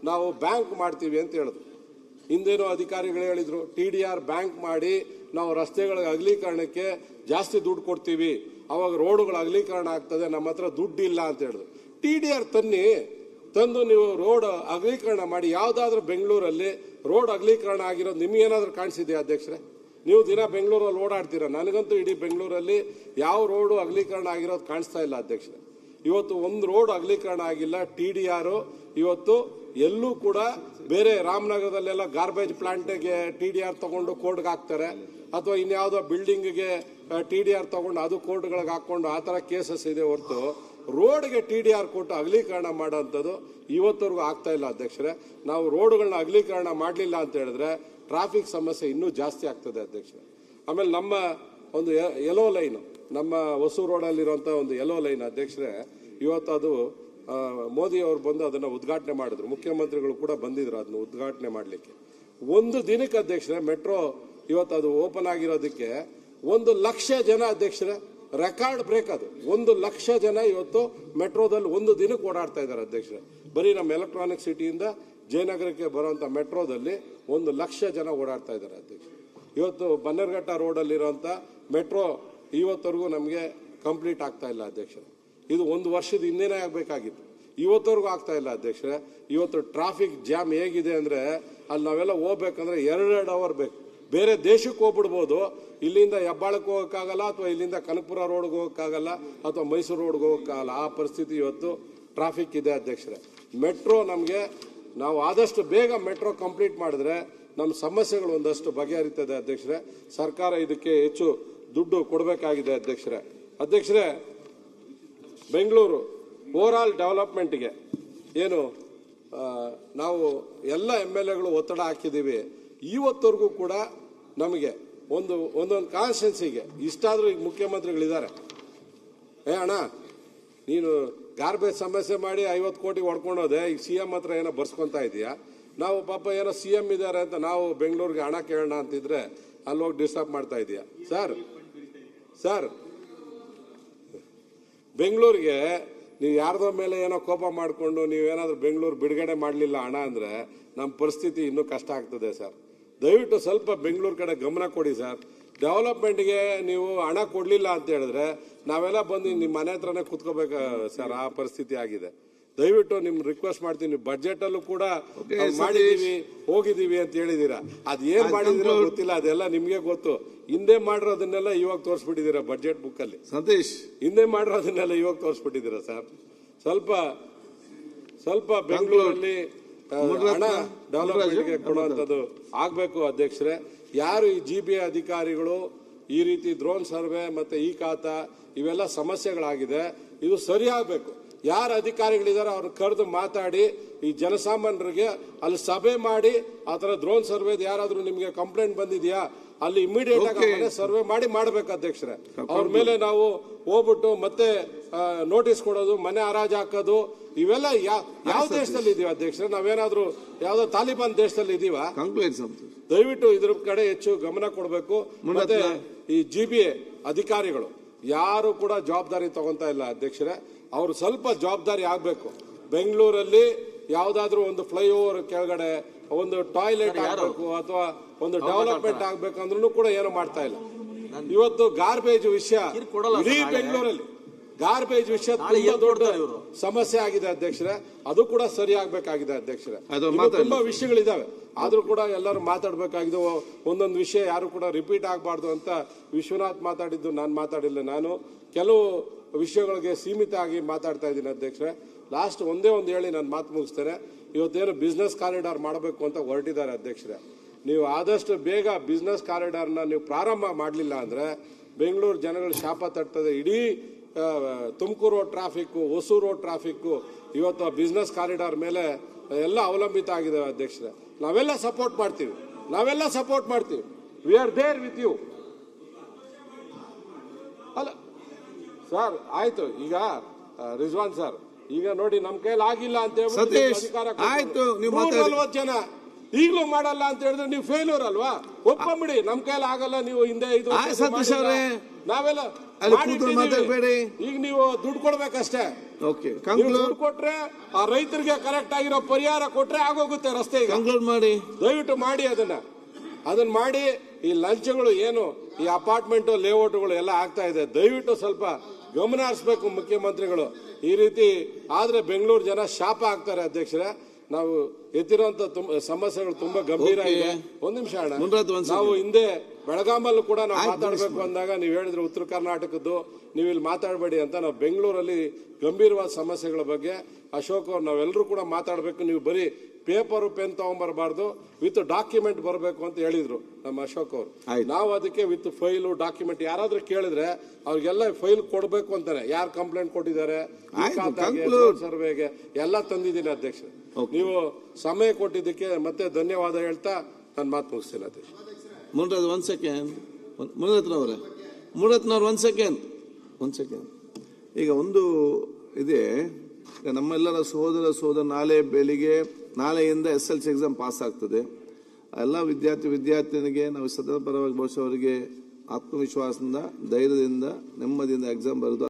ನಾವು ಬ್ಯಾಂಕ್ ಮಾಡ್ತೀವಿ ಅಂತ ಹೇಳಿದ್ರು. ಹಿಂದೇನೋ ಅಧಿಕಾರಿಗಳು ಹೇಳಿದ್ರು ಟಿಡಿಆರ್ ಬ್ಯಾಂಕ್ ಮಾಡಿ ನಾವು ರಸ್ತೆಗಳ ಅಗಲೀಕರಣಕ್ಕೆ ಜಾಸ್ತಿ ದುಡ್ಡು ಕೊಡ್ತೀವಿ, ಅವಾಗ ರೋಡ್ಗಳ ಅಗಲೀಕರಣ ಆಗ್ತದೆ, ನಮ್ಮ ಹತ್ರ ದುಡ್ಡು ಇಲ್ಲ ಅಂತ ಹೇಳಿದ್ರು. ಟಿಡಿಆರ್ ತಂದು ನೀವು ರೋಡ್ ಅಗಲೀಕರಣ ಮಾಡಿ. ಯಾವ್ದಾದ್ರು ಬೆಂಗಳೂರಲ್ಲಿ ರೋಡ್ ಅಗಲೀಕರಣ ಆಗಿರೋದು ನಿಮ್ಗೇನಾದ್ರೂ ಕಾಣಿಸಿದೆಯಾ ಅಧ್ಯಕ್ಷರೇ? ನೀವು ದಿನ ಬೆಂಗಳೂರಲ್ಲಿ ಓಡಾಡ್ತೀರಾ. ನನಗಂತೂ ಇಡೀ ಬೆಂಗಳೂರಲ್ಲಿ ಯಾವ ರೋಡು ಅಗಲೀಕರಣ ಆಗಿರೋದು ಕಾಣಿಸ್ತಾ ಇಲ್ಲ ಅಧ್ಯಕ್ಷರೇ. ಇವತ್ತು ಒಂದು ರೋಡ್ ಅಗಲೀಕರಣ ಆಗಿಲ್ಲ. ಟಿಡಿಆರ್ ಇವತ್ತು ಎಲ್ಲೂ ಕೂಡ ಬೇರೆ ರಾಮನಗರದಲ್ಲೆಲ್ಲ ಗಾರ್ಬೇಜ್ ಪ್ಲಾಂಟ್ಗೆ ಟಿಡಿಆರ್ ತಗೊಂಡು ಕೋರ್ಟ್ಗೆ ಹಾಕ್ತಾರೆ, ಅಥವಾ ಇನ್ಯಾವುದೋ ಬಿಲ್ಡಿಂಗ್ಗೆ ಟಿಡಿಆರ್ ತಗೊಂಡು ಅದು ಕೋರ್ಟ್ಗಳಿಗೆ ಹಾಕೊಂಡು ಆ ತರ ಕೇಸಸ್ ಇದೆ ಹೊರತು ರೋಡ್ಗೆ ಟಿಡಿಆರ್ ಕೊಟ್ಟು ಅಗಲೀಕರಣ ಮಾಡೋಂಥದ್ದು ಇವತ್ತವರೆಗೂ ಆಗ್ತಾ ಇಲ್ಲ ಅಧ್ಯಕ್ಷರೇ. ನಾವು ರೋಡ್ಗಳನ್ನ ಅಗಲೀಕರಣ ಮಾಡಲಿಲ್ಲ ಅಂತ ಹೇಳಿದ್ರೆ ಟ್ರಾಫಿಕ್ ಸಮಸ್ಯೆ ಇನ್ನೂ ಜಾಸ್ತಿ ಆಗ್ತದೆ ಅಧ್ಯಕ್ಷರೇ. ಆಮೇಲೆ ನಮ್ಮ ಒಂದು ಯೆಲ್ಲೋ ಲೈನ್, ನಮ್ಮ ಹೊಸೂರು ರೋಡಲ್ಲಿರುವಂಥ ಒಂದು ಯೆಲ್ಲೋ ಲೈನ್ ಅಧ್ಯಕ್ಷರೇ, ಇವತ್ತು ಅದು ಮೋದಿ ಅವರು ಬಂದು ಅದನ್ನ ಉದ್ಘಾಟನೆ ಮಾಡಿದ್ರು. ಮುಖ್ಯಮಂತ್ರಿಗಳು ಕೂಡ ಬಂದಿದ್ರು ಅದನ್ನ ಉದ್ಘಾಟನೆ ಮಾಡಲಿಕ್ಕೆ. ಒಂದು ದಿನಕ್ಕೆ ಅಧ್ಯಕ್ಷರೇ ಮೆಟ್ರೋ ಇವತ್ತು ಅದು ಓಪನ್ ಆಗಿರೋದಕ್ಕೆ 1,00,000 ಜನ ಅಧ್ಯಕ್ಷರೇ, ರೆಕಾರ್ಡ್ ಬ್ರೇಕ್ ಅದು. 1,00,000 ಜನ ಇವತ್ತು ಮೆಟ್ರೋದಲ್ಲಿ ಒಂದು ದಿನಕ್ಕೆ ಓಡಾಡ್ತಾ ಇದ್ದಾರೆ ಅಧ್ಯಕ್ಷರೇ. ಬರೀ ನಮ್ಮ ಎಲೆಕ್ಟ್ರಾನಿಕ್ ಸಿಟಿಯಿಂದ ಜಯನಗರಕ್ಕೆ ಬರುವಂತ ಮೆಟ್ರೋದಲ್ಲಿ 1,00,000 ಜನ ಓಡಾಡ್ತಾ ಇದ್ದಾರೆ ಅಧ್ಯಕ್ಷ. ಇವತ್ತು ಬನ್ನೇರ್ಘಟ್ಟ ರೋಡಲ್ಲಿರುವಂತ ಮೆಟ್ರೋ ಇವತ್ತವರೆಗೂ ನಮಗೆ ಕಂಪ್ಲೀಟ್ ಆಗ್ತಾ ಇಲ್ಲ ಅಧ್ಯಕ್ಷರೇ. ಇದು 1 ವರ್ಷದ ಹಿಂದೆನೇ ಆಗಬೇಕಾಗಿತ್ತು, ಇವತ್ತವರೆಗೂ ಆಗ್ತಾ ಇಲ್ಲ ಅಧ್ಯಕ್ಷರೇ. ಇವತ್ತು ಟ್ರಾಫಿಕ್ ಜಾಮ್ ಹೇಗಿದೆ ಅಂದ್ರೆ ಅಲ್ಲಿ ನಾವೆಲ್ಲ ಹೋಗ್ಬೇಕಂದ್ರೆ 2 ಅವರ್ ಬೇಕು. ಬೇರೆ ದೇಶಕ್ಕೆ ಹೋಗ್ಬಿಡ್ಬೋದು, ಇಲ್ಲಿಂದ ಹೆಬ್ಬಾಳಕ್ಕೆ ಹೋಗಕ್ಕಾಗಲ್ಲ, ಅಥವಾ ಇಲ್ಲಿಂದ ಕನಕಪುರ ರೋಡ್ಗೆ ಹೋಗಕ್ಕಾಗಲ್ಲ, ಅಥವಾ ಮೈಸೂರು ರೋಡ್ಗೆ ಹೋಗಕ್ಕಾಗಲ್ಲ. ಆ ಪರಿಸ್ಥಿತಿ ಇವತ್ತು ಟ್ರಾಫಿಕ್ ಇದೆ ಅಧ್ಯಕ್ಷರೇ. ಮೆಟ್ರೋ ನಮಗೆ, ನಾವು ಆದಷ್ಟು ಬೇಗ ಮೆಟ್ರೋ ಕಂಪ್ಲೀಟ್ ಮಾಡಿದ್ರೆ ನಮ್ಮ ಸಮಸ್ಯೆಗಳು ಒಂದಷ್ಟು ಬಗೆಹರಿತದೆ ಅಧ್ಯಕ್ಷರೇ. ಸರ್ಕಾರ ಇದಕ್ಕೆ ಹೆಚ್ಚು ದುಡ್ಡು ಕೊಡಬೇಕಾಗಿದೆ ಅಧ್ಯಕ್ಷರೇ. ಬೆಂಗಳೂರು ಓವರ್ ಆಲ್ ಡೆವಲಪ್ಮೆಂಟ್ಗೆ ಏನು ನಾವು ಎಲ್ಲ MLAಗಳು ಒತ್ತಡ ಹಾಕಿದ್ದೀವಿ. ಇವತ್ತವರೆಗೂ ಕೂಡ ನಮಗೆ ಒಂದೊಂದು ಕಾನ್ಸ್ಟಿಟ್ಯೂನ್ಸಿಗೆ ಇಷ್ಟಾದ್ರೂ ಈಗ ಮುಖ್ಯಮಂತ್ರಿಗಳಿದ್ದಾರೆ, ಅಣ್ಣ ನೀನು ಗಾರ್ಬೇಜ್ ಸಮಸ್ಯೆ ಮಾಡಿ 50 ಕೋಟಿ ಹೊಡ್ಕೊಂಡೋದೆ, ಈಗ CM ಹತ್ರ ಏನೋ ಬರ್ಸ್ಕೊಂತ ಇದೆಯಾ? ನಾವು ಪಾಪ ಏನೋ CM ಇದ್ದಾರೆ ಅಂತ ನಾವು ಬೆಂಗಳೂರಿಗೆ ಹಣ ಕೇಳೋಣ ಅಂತಿದ್ರೆ ಅಲ್ಲಿ ಹೋಗಿ ಡಿಸ್ಟರ್ಬ್ ಮಾಡ್ತಾ ಇದೆಯಾ? ಸರ್ ಬೆಂಗಳೂರಿಗೆ ನೀವು ಯಾರ್ದೋ ಮೇಲೆ ಏನೋ ಕೋಪ ಮಾಡಿಕೊಂಡು ನೀವೇನಾದ್ರೂ ಬೆಂಗಳೂರು ಬಿಡುಗಡೆ ಮಾಡಲಿಲ್ಲ ಹಣ ಅಂದ್ರೆ ನಮ್ಮ ಪರಿಸ್ಥಿತಿ ಇನ್ನೂ ಕಷ್ಟ ಆಗ್ತದೆ ಸರ್. ದಯವಿಟ್ಟು ಸ್ವಲ್ಪ ಬೆಂಗಳೂರು ಕಡೆ ಗಮನ ಕೊಡಿ ಸರ್. ಡೆವಲಪ್ಮೆಂಟ್ಗೆ ನೀವು ಹಣ ಕೊಡ್ಲಿಲ್ಲ ಅಂತ ಹೇಳಿದ್ರೆ ನಾವೆಲ್ಲ ಬಂದು ನಿಮ್ಮ ಮನೆ ಹತ್ರನೇ ಕುತ್ಕೋಬೇಕ ಸರ್. ಆ ಪರಿಸ್ಥಿತಿ ಆಗಿದೆ. ದಯವಿಟ್ಟು ನಿಮ್ ರಿಕ್ವೆಸ್ಟ್ ಮಾಡ್ತೀನಿ, ಬಜೆಟ್ ಅಲ್ಲೂ ಕೂಡ ಮಾಡಿದೀವಿ ಹೋಗಿದೀವಿ ಅಂತ ಹೇಳಿದೀರಾ, ಅದ್ ಏನ್ ಮಾಡಿದಿರೋ ಗೊತ್ತಿಲ್ಲ, ಅದೆಲ್ಲ ನಿಮ್ಗೆ ಗೊತ್ತು. ಹಿಂದೆ ಮಾಡಿರೋದನ್ನೆಲ್ಲ ಇವಾಗ ತೋರಿಸ್ಬಿಟ್ಟಿದ್ದೀರಾ ಬಜೆಟ್ ಬುಕ್ ಅಲ್ಲಿ. ಸತೀಶ್, ಹಿಂದೆ ಮಾಡಿರೋದನ್ನೆಲ್ಲ ಇವಾಗ ತೋರಿಸ್ಬಿಟ್ಟಿದ್ದೀರಾ ಸರ್. ಸ್ವಲ್ಪ ಬೆಂಗಳೂರಲ್ಲಿ ಹಣ ಡೆವಲಪ್ಮೆಂಟ್ಗೆ ಕೊಡುವಂಥದ್ದು ಆಗ್ಬೇಕು ಅಧ್ಯಕ್ಷರೇ. ಯಾರು ಈ GBA ಅಧಿಕಾರಿಗಳು ಈ ರೀತಿ ಡ್ರೋನ್ ಸರ್ವೆ ಮತ್ತೆ ಈ ಖಾತಾ ಇವೆಲ್ಲ ಸಮಸ್ಯೆಗಳಾಗಿದೆ, ಇದು ಸರಿಯಾಗಬೇಕು. ಯಾರು ಅಧಿಕಾರಿಗಳಿದ್ದಾರೆ ಅವ್ರನ್ನ ಕರೆದು ಮಾತಾಡಿ ಈ ಜನಸಾಮಾನ್ಯರಿಗೆ ಅಲ್ಲಿ ಸಭೆ ಮಾಡಿ ಆ ತರ ಡ್ರೋನ್ ಸರ್ವೆದ್ ಯಾರಾದ್ರೂ ನಿಮ್ಗೆ ಕಂಪ್ಲೇಂಟ್ ಬಂದಿದ್ಯಾ ಅಲ್ಲಿ ಇಮಿಡಿಯೇಟ್ ಆಗಿ ಸರ್ವೆ ಮಾಡಿ ಮಾಡ್ಬೇಕು ಅಧ್ಯಕ್ಷರೇ. ಅವ್ರ ಮೇಲೆ ನಾವು ಹೋಗ್ಬಿಟ್ಟು ಮತ್ತೆ ನೋಟಿಸ್ ಕೊಡೋದು, ಮನೆ ಹರಾಜು ಹಾಕೋದು ಇವೆಲ್ಲ ಯಾವ ದೇಶದಲ್ಲಿ ಇದೀವ ಅಧ್ಯಕ್ಷರೇ? ನಾವೇನಾದ್ರೂ ಯಾವ್ದೋ ತಾಲಿಬಾನ್ ದೇಶದಲ್ಲಿ ಇದೀವ? ದಯವಿಟ್ಟು ಇದ್ರ ಕಡೆ ಹೆಚ್ಚು ಗಮನ ಕೊಡಬೇಕು. ಮತ್ತೆ ಈ GBA ಅಧಿಕಾರಿಗಳು ಯಾರು ಕೂಡ ಜವಾಬ್ದಾರಿ ತಗೊಂತಾ ಇಲ್ಲ ಅಧ್ಯಕ್ಷರೇ. ಅವರು ಸ್ವಲ್ಪ ಜವಾಬ್ದಾರಿ ಆಗ್ಬೇಕು. ಬೆಂಗಳೂರಲ್ಲಿ ಯಾವ್ದಾದ್ರು ಒಂದು ಫ್ಲೈಓವರ್ ಕೆಳಗಡೆ ಒಂದು ಟಾಯ್ಲೆಟ್ ಆಗ್ಬೇಕು ಅಥವಾ ಒಂದು ಡೆವಲಪ್ಮೆಂಟ್ ಆಗ್ಬೇಕು ಅಂದ್ರೂ ಕೂಡ ಏನು ಮಾಡ್ತಾ ಇಲ್ಲ. ಇವತ್ತು ಗಾರ್ಬೇಜ್ ವಿಷಯ ಇಡೀ ಬೆಂಗಳೂರಲ್ಲಿ ಗಾರ್ಬೇಜ್ ವಿಷಯ ತುಂಬಾ ದೊಡ್ಡ ಸಮಸ್ಯೆ ಆಗಿದೆ ಅಧ್ಯಕ್ಷರೇ. ಅದು ಕೂಡ ಸರಿ ಆಗ್ಬೇಕಾಗಿದೆ ಅಧ್ಯಕ್ಷರೇ. ತುಂಬಾ ವಿಷಯಗಳಿದಾವೆ, ಆದ್ರೂ ಕೂಡ ಎಲ್ಲರೂ ಮಾತಾಡ್ಬೇಕಾಗಿದೆ. ಒಂದೊಂದು ವಿಷಯ ಯಾರು ಕೂಡ ರಿಪೀಟ್ ಆಗಬಾರ್ದು ಅಂತ ವಿಶ್ವನಾಥ್ ಮಾತಾಡಿದ್ದು ನಾನು ಮಾತಾಡಿಲ್ಲ. ನಾನು ಕೆಲವು ವಿಷಯಗಳಿಗೆ ಸೀಮಿತ ಆಗಿ ಮಾತಾಡ್ತಾ ಇದ್ದೀನಿ ಅಧ್ಯಕ್ಷರೇ. ಲಾಸ್ಟ್ ಒಂದೇ ಒಂದು ಹೇಳಿ ನಾನು ಮಾತು ಮುಗಿಸ್ತೇನೆ. ಇವತ್ತೇನು ಬಿಸ್ನೆಸ್ ಕಾರಿಡಾರ್ ಮಾಡಬೇಕು ಅಂತ ಹೊರಟಿದ್ದಾರೆ ಅಧ್ಯಕ್ಷರೇ. ನೀವು ಆದಷ್ಟು ಬೇಗ ಬಿಸ್ನೆಸ್ ಕಾರಿಡಾರ್ನ ನೀವು ಪ್ರಾರಂಭ ಮಾಡಲಿಲ್ಲ ಅಂದ್ರೆ ಬೆಂಗಳೂರು ಜನಗಳು ಶಾಪ ತಟ್ಟದೆ. ಇಡೀ Tumakuru road traffic, Hosur road traffic ಇವತ್ತು ಬಿಸ್ನೆಸ್ ಕಾರಿಡಾರ್ ಮೇಲೆ ಎಲ್ಲ ಅವಲಂಬಿತ ಆಗಿದೆ ಅಧ್ಯಕ್ಷರೇ. ನಾವೆಲ್ಲ ಸಪೋರ್ಟ್ ಮಾಡ್ತೀವಿ. We are there with you. ಅಲ್ಲ ಸರ್, ಆಯ್ತು. ಈಗ ರಿಜ್ವಾನ್ ಸರ್, ಈಗ ನೋಡಿ ನಮ್ ಕೈಲಿ ಆಗಿಲ್ಲ ಅಂತ ಹೇಳ್ಬಿಟ್ಟು ಆಯ್ತು, 40 ಜನ ಈಗಲೂ ಮಾಡಲ್ಲ ಅಂತ ಹೇಳಿದ್ರೆ ನೀವು ಫೇಲ್ಯೂರ್ ಅಲ್ವಾ? ಒಪ್ಕೊಂಬಿಡಿ, ನಮ್ ಕೈಲಿ ಆಗಲ್ಲ, ನೀವು ಹಿಂದೆ ಇದು ನಾವೆಲ್ಲ ಈಗ ನೀವು ದುಡ್ಡು ಕೊಡ್ಬೇಕಷ್ಟೇ. ದುಡ್ಡು ಕೊಟ್ರೆ ಆ ರೈತರಿಗೆ ಕರೆಕ್ಟ್ ಆಗಿರೋ ಪರಿಹಾರ ಕೊಟ್ರೆ ಆಗೋಗುತ್ತೆ ರಸ್ತೆ. ಮಾಡಿ ದಯವಿಟ್ಟು ಮಾಡಿ ಅದನ್ನ ಮಾಡಿ. ಈ ಲಂಚಗಳು ಏನು ಈ ಅಪಾರ್ಟ್ಮೆಂಟ್ ಲೇಔಟ್ಗಳು ಎಲ್ಲ ಆಗ್ತಾ ಇದೆ, ದಯವಿಟ್ಟು ಸ್ವಲ್ಪ ಗಮನ ಹರಿಸಬೇಕು ಮುಖ್ಯಮಂತ್ರಿಗಳು. ಈ ರೀತಿ ಆದ್ರೆ ಬೆಂಗಳೂರು ಜನ ಶಾಪ ಆಗ್ತಾರೆ ಅಧ್ಯಕ್ಷರೇ. ನಾವು ಎತ್ತಿರುವಂತ ಸಮಸ್ಯೆಗಳು ತುಂಬಾ ಗಂಭೀರ ಇದೆ. ಒಂದ್ ನಿಮಿಷ ಅಣ್ಣ, ನಾವು ಹಿಂದೆ ಬೆಳಗಾಮಲ್ಲೂ ಕೂಡ ನಾವು ಮಾತಾಡಬೇಕು ಅಂದಾಗ ನೀವು ಹೇಳಿದ್ರೆ ಉತ್ತರ ಕರ್ನಾಟಕದ್ದು ನೀವು ಇಲ್ಲಿ ಮಾತಾಡಬೇಡಿ ಅಂತ. ನಾವು ಬೆಂಗಳೂರಲ್ಲಿ ಗಂಭೀರವಾದ ಸಮಸ್ಯೆಗಳ ಬಗ್ಗೆ ಅಶೋಕ್ ಅವ್ರು ನಾವೆಲ್ಲರೂ ಕೂಡ ಮಾತಾಡಬೇಕು. ನೀವು ಬರೀ ಪೇಪರ್ ಪೆನ್ ತಗೊಂಡ್ಬರಬಾರ್ದು, ವಿತ್ ಡಾಕ್ಯುಮೆಂಟ್ ಬರಬೇಕು ಅಂತ ಹೇಳಿದ್ರು ನಮ್ಮ ಅಶೋಕ್ ಅವರು. ನಾವು ಅದಕ್ಕೆ ವಿತ್ ಫೈಲು ಡಾಕ್ಯುಮೆಂಟ್ ಯಾರಾದ್ರೂ ಕೇಳಿದ್ರೆ ಅವ್ರಿಗೆಲ್ಲ ಫೈಲ್ ಕೊಡ್ಬೇಕು ಅಂತಾನೆ. ಯಾರು ಕಂಪ್ಲೇಂಟ್ ಕೊಟ್ಟಿದ್ದಾರೆ ಸರ್ವೆಗೆ ಎಲ್ಲ ತಂದಿದ್ದೀನಿ ಅಧ್ಯಕ್ಷ. ನೀವು ಸಮಯ ಕೊಟ್ಟಿದ್ದಕ್ಕೆ ಮತ್ತೆ ಧನ್ಯವಾದ ಹೇಳ್ತಾ ನನ್ನ ಮಾತು ಮುಗಿಸ್ತೇನೆ ಅಧ್ಯಕ್ಷ. ಒಂದ್ ಸೆಕೆಂಡ್ ಮುರತ್ನವ್ರೆ, ಒಂದ್ ಸೆಕೆಂಡ್. ಈಗ ಒಂದು ಇದೆ, ನಮ್ಮೆಲ್ಲರ ಸೋದರ ನಾಳೆಯಿಂದ SLC ಎಕ್ಸಾಮ್ ಪಾಸ್ ಆಗ್ತದೆ. ಎಲ್ಲ ವಿದ್ಯಾರ್ಥಿನಿಗೆ ನಾವು ಸದಾ ಪರವಾಗಿ ಬಹುಶಃ ಅವರಿಗೆ ಆತ್ಮವಿಶ್ವಾಸದಿಂದ, ಧೈರ್ಯದಿಂದ, ನೆಮ್ಮದಿಯಿಂದ ಎಕ್ಸಾಮ್ ಬರೆದು